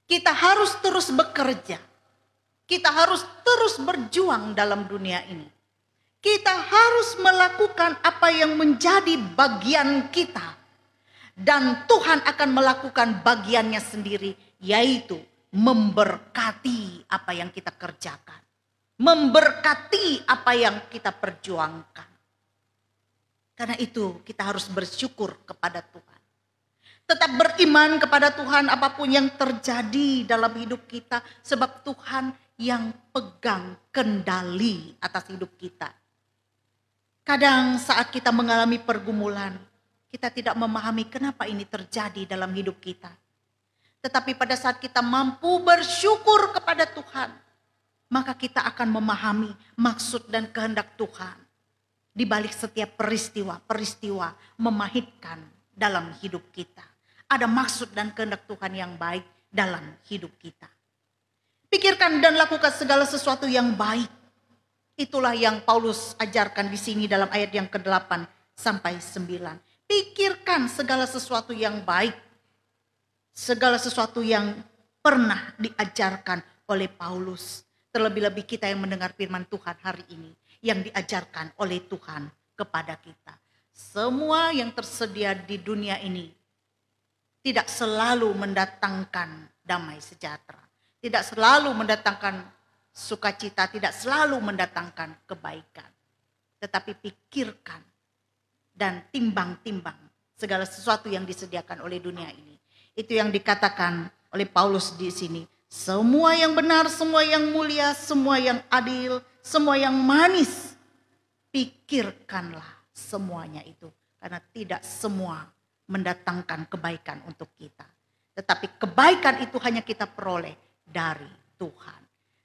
Kita harus terus bekerja. Kita harus terus berjuang dalam dunia ini. Kita harus melakukan apa yang menjadi bagian kita. Dan Tuhan akan melakukan bagiannya sendiri, yaitu memberkati apa yang kita kerjakan. Memberkati apa yang kita perjuangkan. Karena itu kita harus bersyukur kepada Tuhan. Tetap beriman kepada Tuhan apapun yang terjadi dalam hidup kita. Sebab Tuhan yang pegang kendali atas hidup kita. Kadang saat kita mengalami pergumulan, kita tidak memahami kenapa ini terjadi dalam hidup kita. Tetapi pada saat kita mampu bersyukur kepada Tuhan, maka kita akan memahami maksud dan kehendak Tuhan. Di balik setiap peristiwa memahitkan dalam hidup kita. Ada maksud dan kehendak Tuhan yang baik dalam hidup kita. Pikirkan dan lakukan segala sesuatu yang baik. Itulah yang Paulus ajarkan di sini dalam ayat yang ke-8 sampai 9. Pikirkan segala sesuatu yang baik. Segala sesuatu yang pernah diajarkan oleh Paulus. Terlebih-lebih kita yang mendengar firman Tuhan hari ini. Yang diajarkan oleh Tuhan kepada kita. Semua yang tersedia di dunia ini tidak selalu mendatangkan damai sejahtera. Tidak selalu mendatangkan sukacita. Tidak selalu mendatangkan kebaikan. Tetapi pikirkan dan timbang-timbang segala sesuatu yang disediakan oleh dunia ini. Itu yang dikatakan oleh Paulus di sini. Semua yang benar, semua yang mulia, semua yang adil, semua yang manis. Pikirkanlah semuanya itu. Karena tidak semua mendatangkan kebaikan untuk kita. Tetapi kebaikan itu hanya kita peroleh dari Tuhan.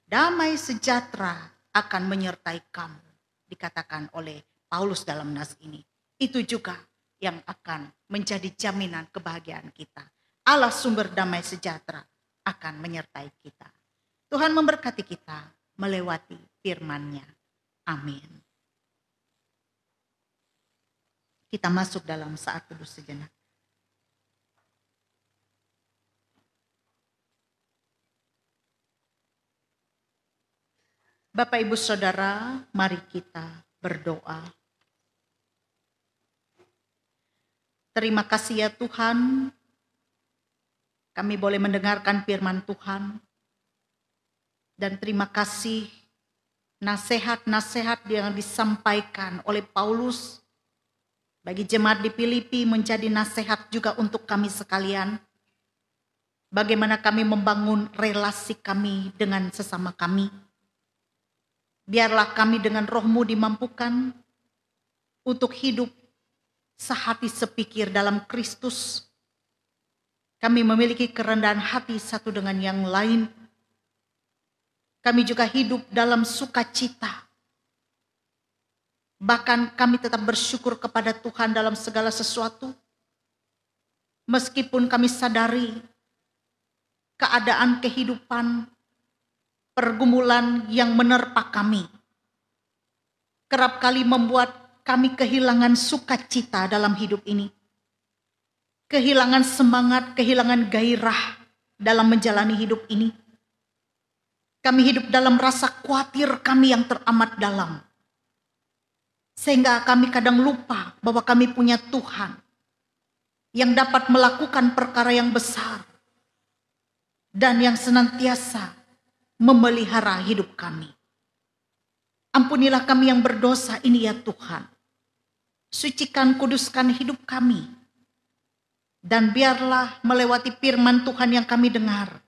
Damai sejahtera akan menyertai kamu. Dikatakan oleh Paulus dalam nas ini. Itu juga yang akan menjadi jaminan kebahagiaan kita. Allah sumber damai sejahtera akan menyertai kita. Tuhan memberkati kita melewati firman-Nya. Amin. Kita masuk dalam saat teduh sejenak. Bapak, Ibu, Saudara, mari kita berdoa. Terima kasih ya Tuhan, kami boleh mendengarkan firman Tuhan. Dan terima kasih nasihat-nasihat yang disampaikan oleh Paulus bagi jemaat di Filipi menjadi nasihat juga untuk kami sekalian. Bagaimana kami membangun relasi kami dengan sesama kami. Biarlah kami dengan Roh-Mu dimampukan untuk hidup sehati sepikir dalam Kristus. Kami memiliki kerendahan hati satu dengan yang lain. Kami juga hidup dalam sukacita. Bahkan kami tetap bersyukur kepada Tuhan dalam segala sesuatu. Meskipun kami sadari keadaan kehidupan, pergumulan yang menerpa kami, kerap kali membuat kami kehilangan sukacita dalam hidup ini. Kehilangan semangat, kehilangan gairah dalam menjalani hidup ini. Kami hidup dalam rasa khawatir kami yang teramat dalam. Sehingga kami kadang lupa bahwa kami punya Tuhan yang dapat melakukan perkara yang besar dan yang senantiasa memelihara hidup kami. Ampunilah kami yang berdosa ini ya Tuhan. Sucikan, kuduskan hidup kami. Dan biarlah melewati firman Tuhan yang kami dengar,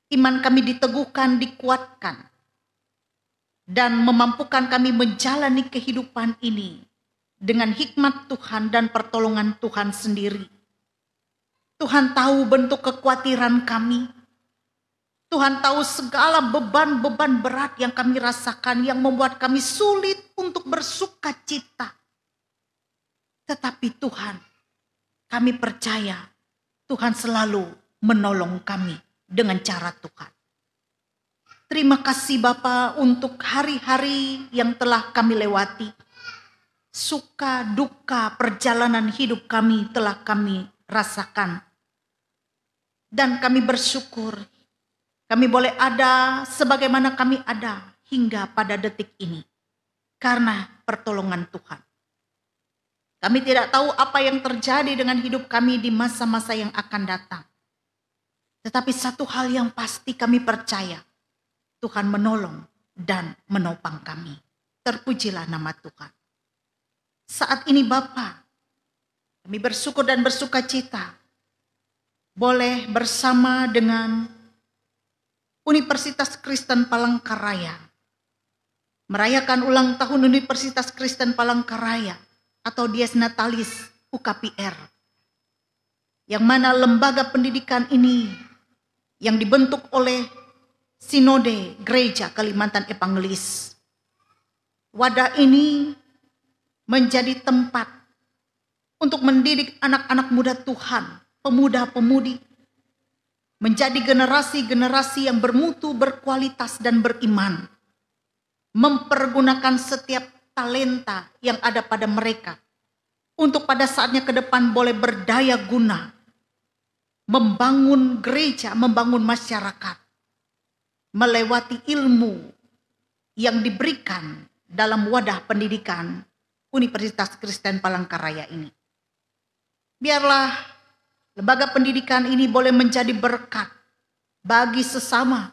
iman kami diteguhkan, dikuatkan, dan memampukan kami menjalani kehidupan ini dengan hikmat Tuhan dan pertolongan Tuhan sendiri. Tuhan tahu bentuk kekhawatiran kami. Tuhan tahu segala beban-beban berat yang kami rasakan yang membuat kami sulit untuk bersuka cita. Tetapi Tuhan, kami percaya Tuhan selalu menolong kami dengan cara Tuhan. Terima kasih Bapa untuk hari-hari yang telah kami lewati. Suka duka perjalanan hidup kami telah kami rasakan. Dan kami bersyukur kami boleh ada sebagaimana kami ada hingga pada detik ini. Karena pertolongan Tuhan. Kami tidak tahu apa yang terjadi dengan hidup kami di masa-masa yang akan datang. Tetapi satu hal yang pasti kami percaya. Tuhan menolong dan menopang kami. Terpujilah nama Tuhan. Saat ini Bapa, kami bersyukur dan bersuka cita. Boleh bersama dengan Universitas Kristen Palangkaraya merayakan ulang tahun Universitas Kristen Palangkaraya atau Dies Natalis UKPR. Yang mana lembaga pendidikan ini yang dibentuk oleh Sinode Gereja Kalimantan Evangelis. Wadah ini menjadi tempat untuk mendidik anak-anak muda Tuhan, pemuda-pemudi, menjadi generasi-generasi yang bermutu, berkualitas, dan beriman. Mempergunakan setiap talenta yang ada pada mereka untuk pada saatnya ke depan boleh berdaya guna, membangun gereja, membangun masyarakat, melewati ilmu yang diberikan dalam wadah pendidikan Universitas Kristen Palangkaraya ini. Biarlah lembaga pendidikan ini boleh menjadi berkat bagi sesama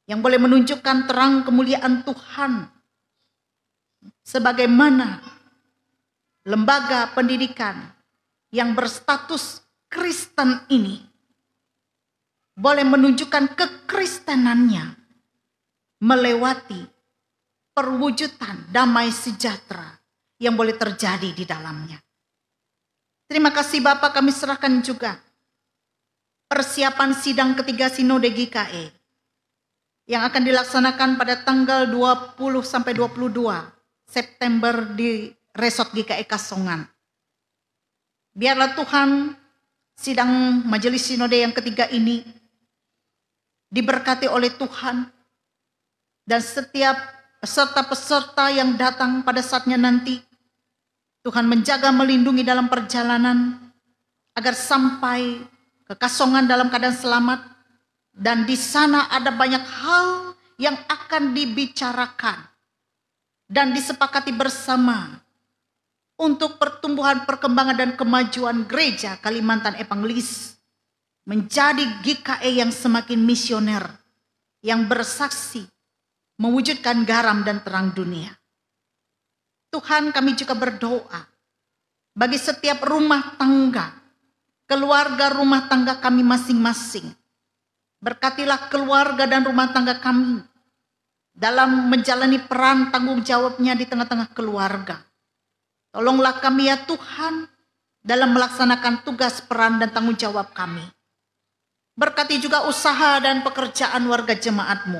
yang boleh menunjukkan terang kemuliaan Tuhan. Sebagaimana lembaga pendidikan yang berstatus Kristen ini boleh menunjukkan kekristenannya melewati perwujudan damai sejahtera yang boleh terjadi di dalamnya. Terima kasih Bapak, kami serahkan juga persiapan sidang ketiga Sinode GKE yang akan dilaksanakan pada tanggal 20 sampai 22 September di Resort GKE Kasongan. Biarlah Tuhan sidang majelis sinode yang ketiga ini diberkati oleh Tuhan dan setiap peserta-peserta yang datang pada saatnya nanti Tuhan menjaga melindungi dalam perjalanan agar sampai ke Kasongan dalam keadaan selamat. Dan di sana ada banyak hal yang akan dibicarakan dan disepakati bersama untuk pertumbuhan, perkembangan, dan kemajuan gereja Kalimantan Evangelis menjadi GKE yang semakin misioner, yang bersaksi, mewujudkan garam dan terang dunia. Tuhan, kami juga berdoa bagi setiap rumah tangga, keluarga rumah tangga kami masing-masing. Berkatilah keluarga dan rumah tangga kami dalam menjalani peran tanggung jawabnya di tengah-tengah keluarga. Tolonglah kami ya Tuhan dalam melaksanakan tugas, peran, dan tanggung jawab kami. Berkati juga usaha dan pekerjaan warga jemaat-Mu.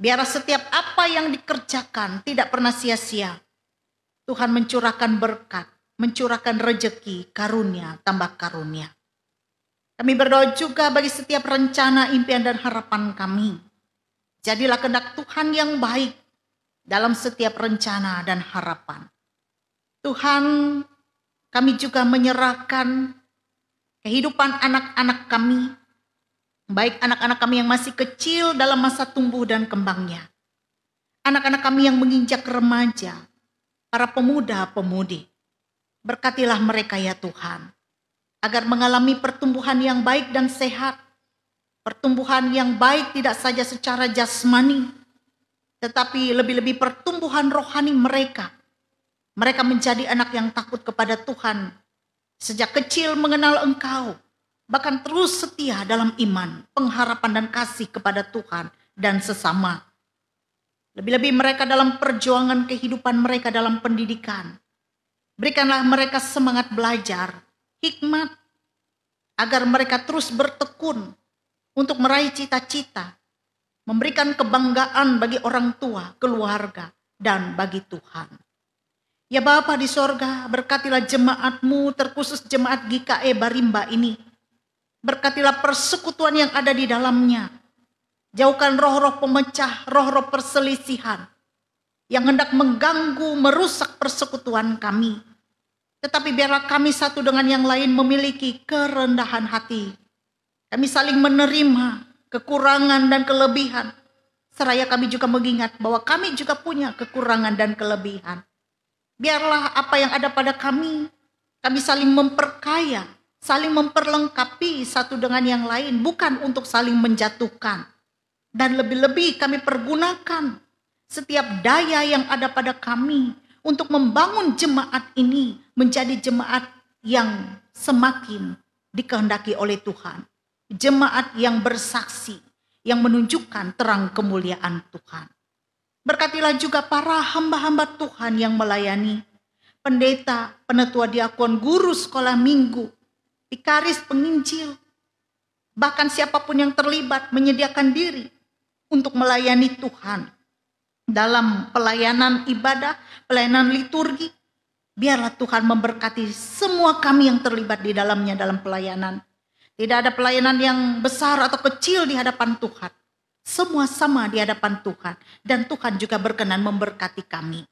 Biar setiap apa yang dikerjakan tidak pernah sia-sia. Tuhan mencurahkan berkat, mencurahkan rejeki, karunia, tambah karunia. Kami berdoa juga bagi setiap rencana, impian, dan harapan kami. Jadilah kehendak Tuhan yang baik dalam setiap rencana dan harapan. Tuhan, kami juga menyerahkan kehidupan anak-anak kami, baik anak-anak kami yang masih kecil dalam masa tumbuh dan kembangnya. Anak-anak kami yang menginjak remaja, para pemuda-pemudi. Berkatilah mereka ya Tuhan, agar mengalami pertumbuhan yang baik dan sehat. Pertumbuhan yang baik tidak saja secara jasmani, tetapi lebih-lebih pertumbuhan rohani mereka. Mereka menjadi anak yang takut kepada Tuhan. Sejak kecil mengenal Engkau, bahkan terus setia dalam iman, pengharapan, dan kasih kepada Tuhan dan sesama. Lebih-lebih mereka dalam perjuangan kehidupan mereka dalam pendidikan. Berikanlah mereka semangat belajar, hikmat, agar mereka terus bertekun untuk meraih cita-cita, memberikan kebanggaan bagi orang tua, keluarga, dan bagi Tuhan. Ya Bapa di sorga, berkatilah jemaat-Mu, terkhusus jemaat GKE Barimba ini. Berkatilah persekutuan yang ada di dalamnya. Jauhkan roh-roh pemecah, roh-roh perselisihan yang hendak mengganggu, merusak persekutuan kami. Tetapi biarlah kami satu dengan yang lain memiliki kerendahan hati. Kami saling menerima kekurangan dan kelebihan. Seraya kami juga mengingat bahwa kami juga punya kekurangan dan kelebihan. Biarlah apa yang ada pada kami saling memperkaya, saling memperlengkapi satu dengan yang lain, bukan untuk saling menjatuhkan. Dan lebih-lebih kami pergunakan setiap daya yang ada pada kami untuk membangun jemaat ini menjadi jemaat yang semakin dikehendaki oleh Tuhan. Jemaat yang bersaksi, yang menunjukkan terang kemuliaan Tuhan. Berkatilah juga para hamba-hamba Tuhan yang melayani, pendeta, penetua diakon, guru sekolah minggu, vikaris, penginjil, bahkan siapapun yang terlibat menyediakan diri untuk melayani Tuhan dalam pelayanan ibadah, pelayanan liturgi. Biarlah Tuhan memberkati semua kami yang terlibat di dalamnya dalam pelayanan. Tidak ada pelayanan yang besar atau kecil di hadapan Tuhan. Semua sama di hadapan Tuhan. Dan Tuhan juga berkenan memberkati kami.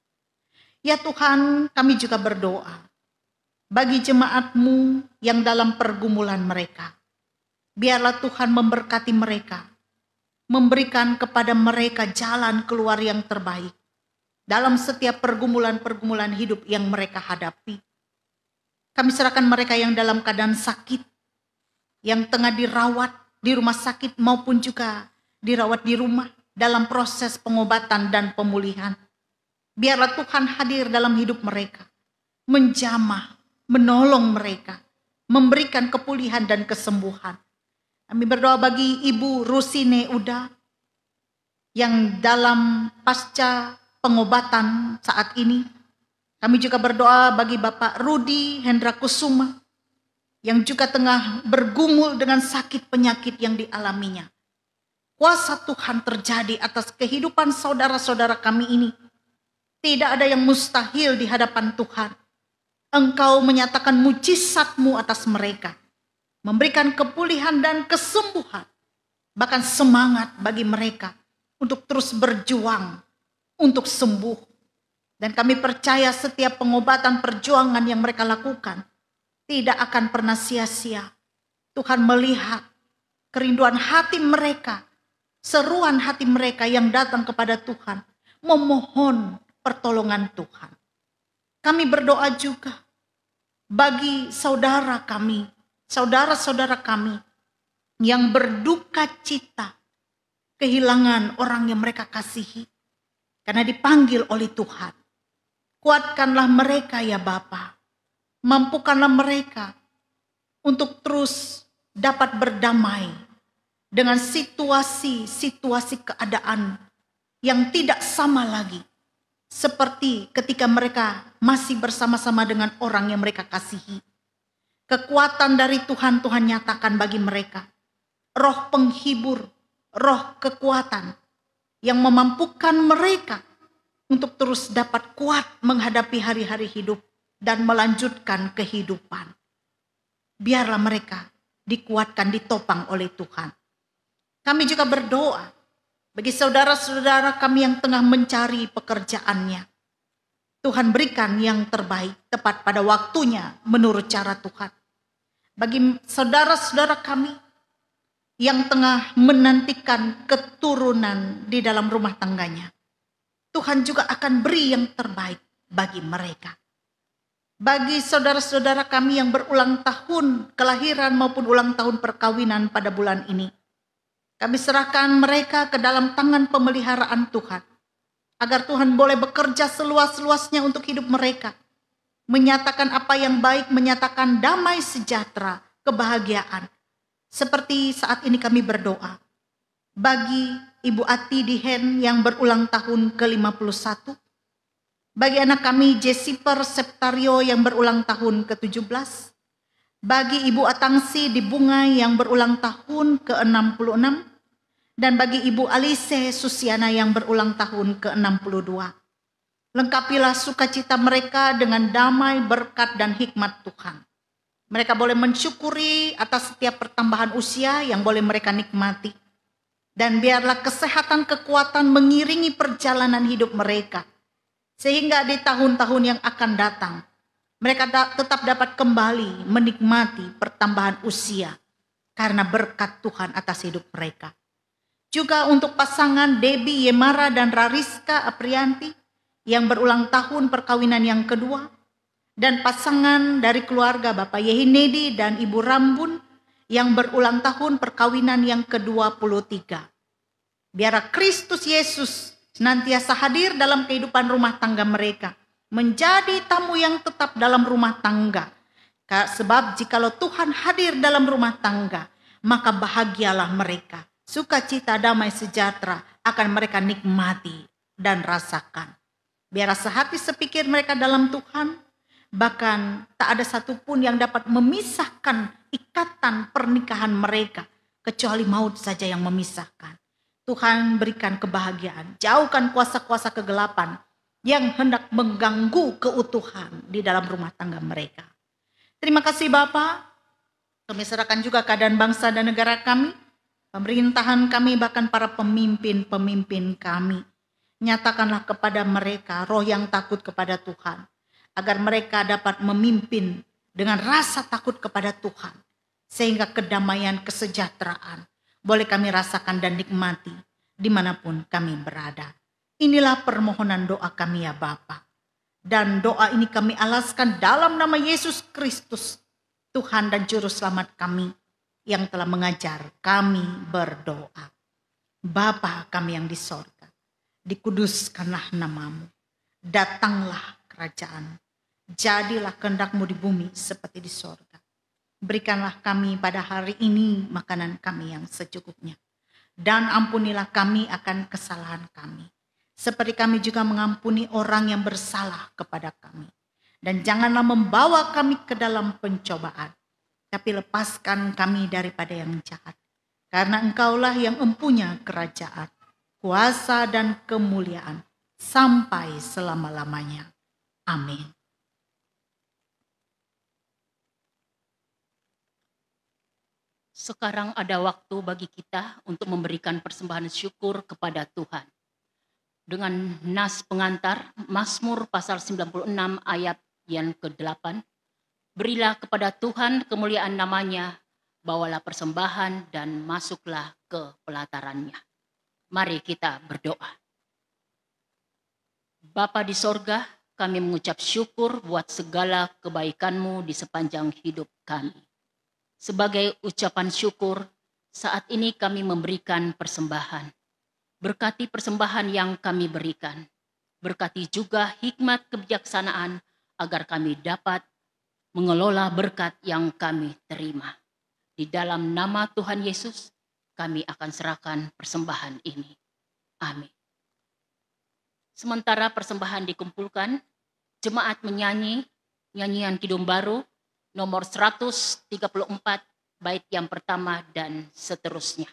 Ya Tuhan, kami juga berdoa bagi jemaat-Mu yang dalam pergumulan mereka. Biarlah Tuhan memberkati mereka. Memberikan kepada mereka jalan keluar yang terbaik dalam setiap pergumulan-pergumulan hidup yang mereka hadapi. Kami serahkan mereka yang dalam keadaan sakit, yang tengah dirawat di rumah sakit maupun juga dirawat di rumah dalam proses pengobatan dan pemulihan. Biarlah Tuhan hadir dalam hidup mereka, menjamah, menolong mereka, memberikan kepulihan dan kesembuhan. Kami berdoa bagi Ibu Rusine Uda yang dalam pasca pengobatan saat ini. Kami juga berdoa bagi Bapak Rudi Hendra Kusuma yang juga tengah bergumul dengan sakit penyakit yang dialaminya. Kuasa Tuhan terjadi atas kehidupan saudara-saudara kami ini. Tidak ada yang mustahil di hadapan Tuhan. Engkau menyatakan mujizat-Mu atas mereka, memberikan kepulihan dan kesembuhan, bahkan semangat bagi mereka untuk terus berjuang, untuk sembuh. Dan kami percaya setiap pengobatan perjuangan yang mereka lakukan tidak akan pernah sia-sia. Tuhan melihat kerinduan hati mereka, seruan hati mereka yang datang kepada Tuhan, memohon pertolongan Tuhan. Kami berdoa juga bagi saudara kami, saudara-saudara kami yang berduka cita kehilangan orang yang mereka kasihi karena dipanggil oleh Tuhan. Kuatkanlah mereka ya Bapa. Mampukanlah mereka untuk terus dapat berdamai dengan situasi-situasi keadaan yang tidak sama lagi. Seperti ketika mereka masih bersama-sama dengan orang yang mereka kasihi. Kekuatan dari Tuhan nyatakan bagi mereka. Roh penghibur, roh kekuatan yang memampukan mereka untuk terus dapat kuat menghadapi hari-hari hidup dan melanjutkan kehidupan. Biarlah mereka dikuatkan, ditopang oleh Tuhan. Kami juga berdoa bagi saudara-saudara kami yang tengah mencari pekerjaannya. Tuhan berikan yang terbaik tepat pada waktunya menurut cara Tuhan. Bagi saudara-saudara kami yang tengah menantikan keturunan di dalam rumah tangganya, Tuhan juga akan beri yang terbaik bagi mereka. Bagi saudara-saudara kami yang berulang tahun kelahiran maupun ulang tahun perkawinan pada bulan ini, kami serahkan mereka ke dalam tangan pemeliharaan Tuhan, agar Tuhan boleh bekerja seluas-luasnya untuk hidup mereka, menyatakan apa yang baik, menyatakan damai sejahtera, kebahagiaan. Seperti saat ini kami berdoa bagi Ibu Ati Dihen yang berulang tahun ke-51. Bagi anak kami Jessiper Septario yang berulang tahun ke-17. Bagi Ibu Atangsi di Bungai yang berulang tahun ke-66. Dan bagi Ibu Alice Susiana yang berulang tahun ke-62. Lengkapilah sukacita mereka dengan damai, berkat, dan hikmat Tuhan. Mereka boleh mensyukuri atas setiap pertambahan usia yang boleh mereka nikmati. Dan biarlah kesehatan, kekuatan mengiringi perjalanan hidup mereka. Sehingga di tahun-tahun yang akan datang, mereka tetap dapat kembali menikmati pertambahan usia. Karena berkat Tuhan atas hidup mereka. Juga untuk pasangan Debbie Yemara dan Rariska Aprianti yang berulang tahun perkawinan yang kedua. Dan pasangan dari keluarga Bapak Yehinedi dan Ibu Rambun yang berulang tahun perkawinan yang ke-23. Biarlah Kristus Yesus senantiasa hadir dalam kehidupan rumah tangga mereka. Menjadi tamu yang tetap dalam rumah tangga. Sebab jikalau Tuhan hadir dalam rumah tangga, maka bahagialah mereka. Sukacita, damai, sejahtera akan mereka nikmati dan rasakan. Biarlah sehati sepikir mereka dalam Tuhan. Bahkan tak ada satupun yang dapat memisahkan ikatan pernikahan mereka. Kecuali maut saja yang memisahkan. Tuhan berikan kebahagiaan. Jauhkan kuasa-kuasa kegelapan yang hendak mengganggu keutuhan di dalam rumah tangga mereka. Terima kasih Bapa. Kami serahkan juga keadaan bangsa dan negara kami. Pemerintahan kami, bahkan para pemimpin-pemimpin kami. Nyatakanlah kepada mereka roh yang takut kepada Tuhan. Agar mereka dapat memimpin dengan rasa takut kepada Tuhan. Sehingga kedamaian, kesejahteraan boleh kami rasakan dan nikmati dimanapun kami berada. Inilah permohonan doa kami ya Bapa. Dan doa ini kami alaskan dalam nama Yesus Kristus, Tuhan dan Juru Selamat kami yang telah mengajar kami berdoa. Bapa kami yang di sorga, dikuduskanlah namamu. Datanglah kerajaan. Jadilah kehendak-Mu di bumi seperti di sorga. Berikanlah kami pada hari ini makanan kami yang secukupnya. Dan ampunilah kami akan kesalahan kami. Seperti kami juga mengampuni orang yang bersalah kepada kami. Dan janganlah membawa kami ke dalam pencobaan. Tapi lepaskan kami daripada yang jahat. Karena Engkaulah yang empunya kerajaan, kuasa dan kemuliaan sampai selama-lamanya. Amin. Sekarang ada waktu bagi kita untuk memberikan persembahan syukur kepada Tuhan. dengan nas pengantar Mazmur pasal 96 ayat yang ke-8. Berilah kepada Tuhan kemuliaan namanya, bawalah persembahan dan masuklah ke pelatarannya. Mari kita berdoa. Bapa di sorga, kami mengucap syukur buat segala kebaikan-Mu di sepanjang hidup kami. Sebagai ucapan syukur, saat ini kami memberikan persembahan. Berkati persembahan yang kami berikan. Berkati juga hikmat kebijaksanaan agar kami dapat mengelola berkat yang kami terima. Di dalam nama Tuhan Yesus, kami akan serahkan persembahan ini. Amin. Sementara persembahan dikumpulkan, jemaat menyanyi nyanyian Kidung Baru nomor 134 bait yang pertama dan seterusnya.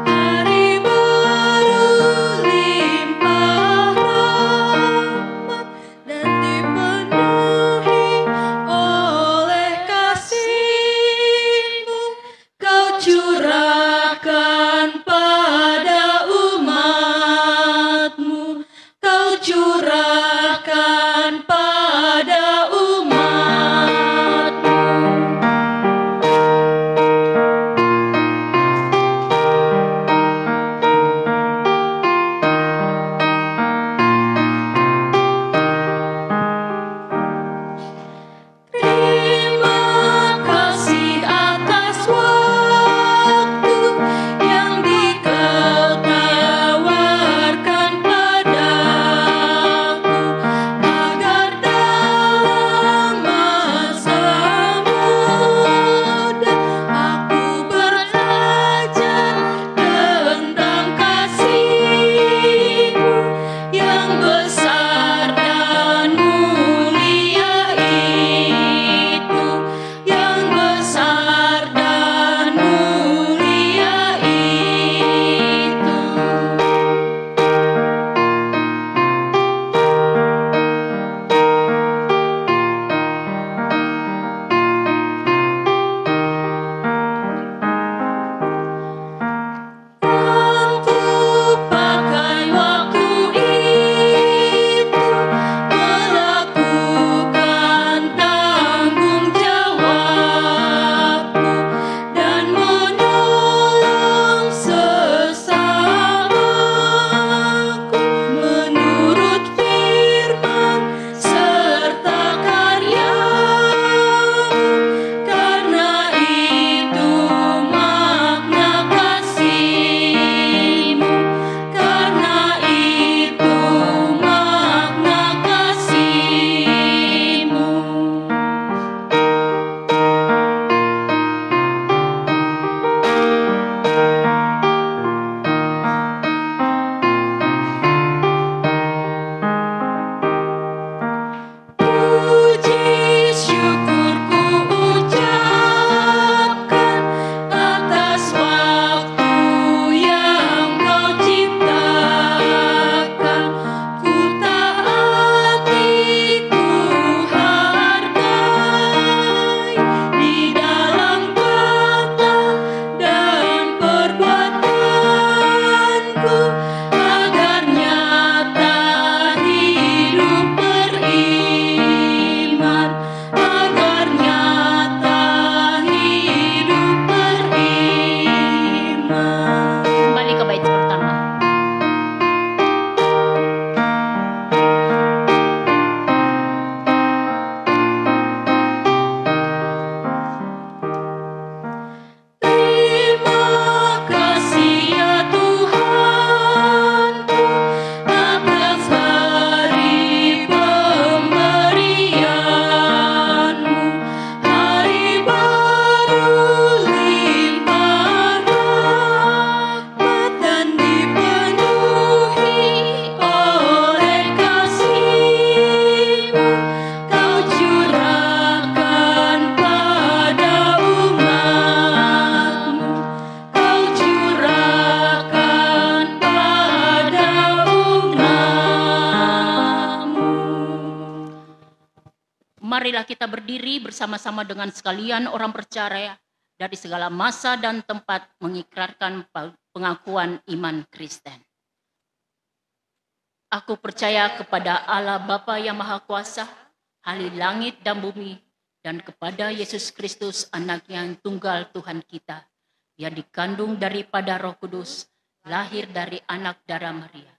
Hari baru limpah marilah kita berdiri bersama-sama dengan sekalian orang percaya dari segala masa dan tempat mengikrarkan pengakuan iman Kristen. Aku percaya kepada Allah Bapa yang Maha Kuasa, ahli langit dan bumi, dan kepada Yesus Kristus, Anak-Nya yang tunggal Tuhan kita, yang dikandung daripada Roh Kudus, lahir dari anak darah Maria,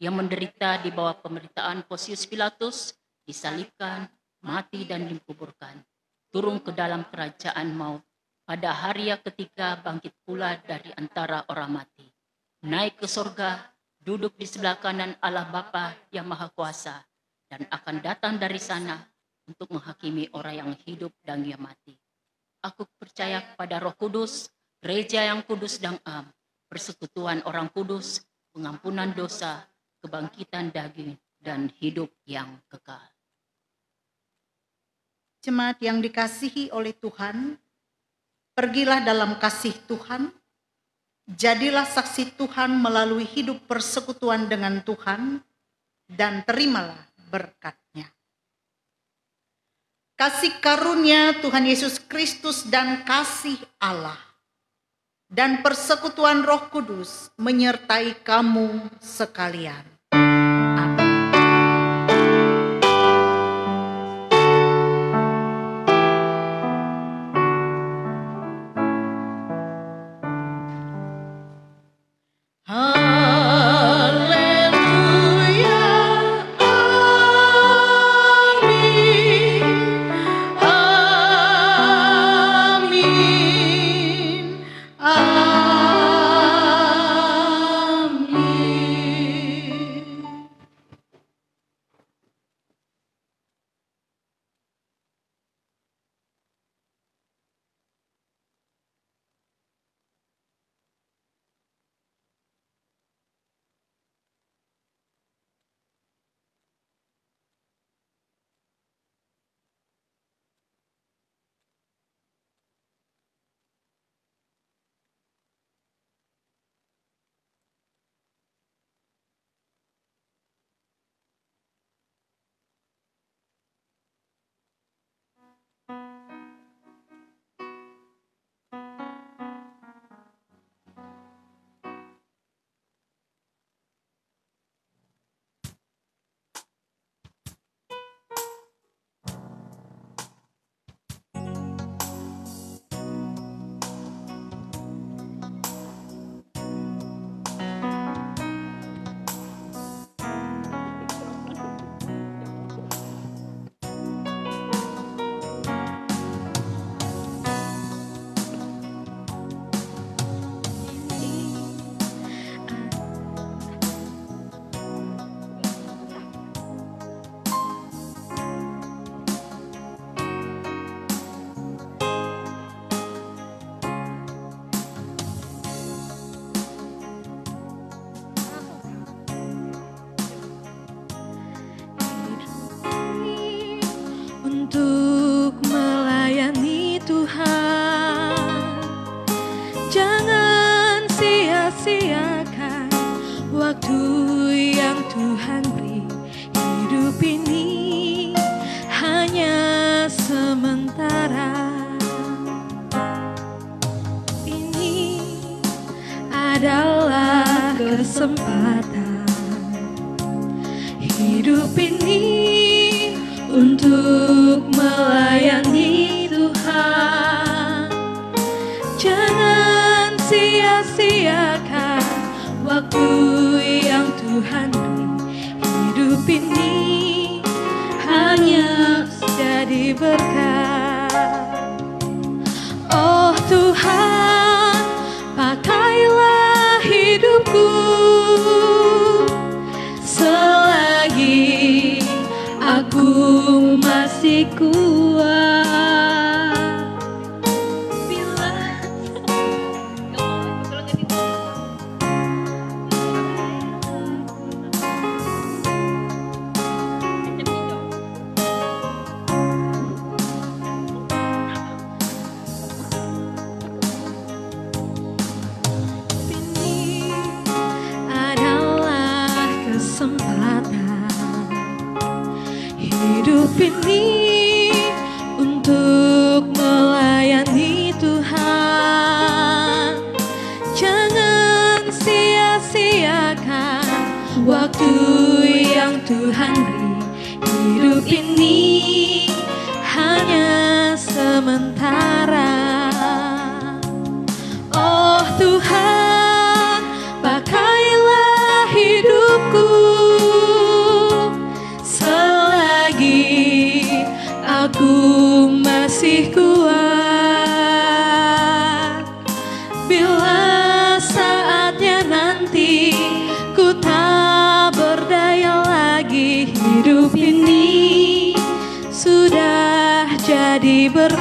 yang menderita di bawah pemerintahan Pontius Pilatus, disalibkan, mati dan dikuburkan, turun ke dalam kerajaan maut, pada hari yang ketiga bangkit pula dari antara orang mati, naik ke surga, duduk di sebelah kanan Allah Bapa yang Maha Kuasa, dan akan datang dari sana untuk menghakimi orang yang hidup dan yang mati. Aku percaya kepada Roh Kudus, gereja yang kudus dan am, persekutuan orang kudus, pengampunan dosa, kebangkitan daging, dan hidup yang kekal. Jemaat yang dikasihi oleh Tuhan, pergilah dalam kasih Tuhan, jadilah saksi Tuhan melalui hidup persekutuan dengan Tuhan, dan terimalah berkat-Nya. Kasih karunia Tuhan Yesus Kristus dan kasih Allah dan persekutuan Roh Kudus menyertai kamu sekalian. Untuk melayani Tuhan, jangan sia-siakan waktu yang Tuhan beri. Hidup ini hanya sementara. Ini adalah kesempatan. Hidup ini untuk melayani Tuhan, jangan sia-siakan waktu yang Tuhan beri. Hidup ini hanya jadi berkat. Oh Tuhan, pakailah hidupku selagi aku masih kuat. Bila ini jadi berkat.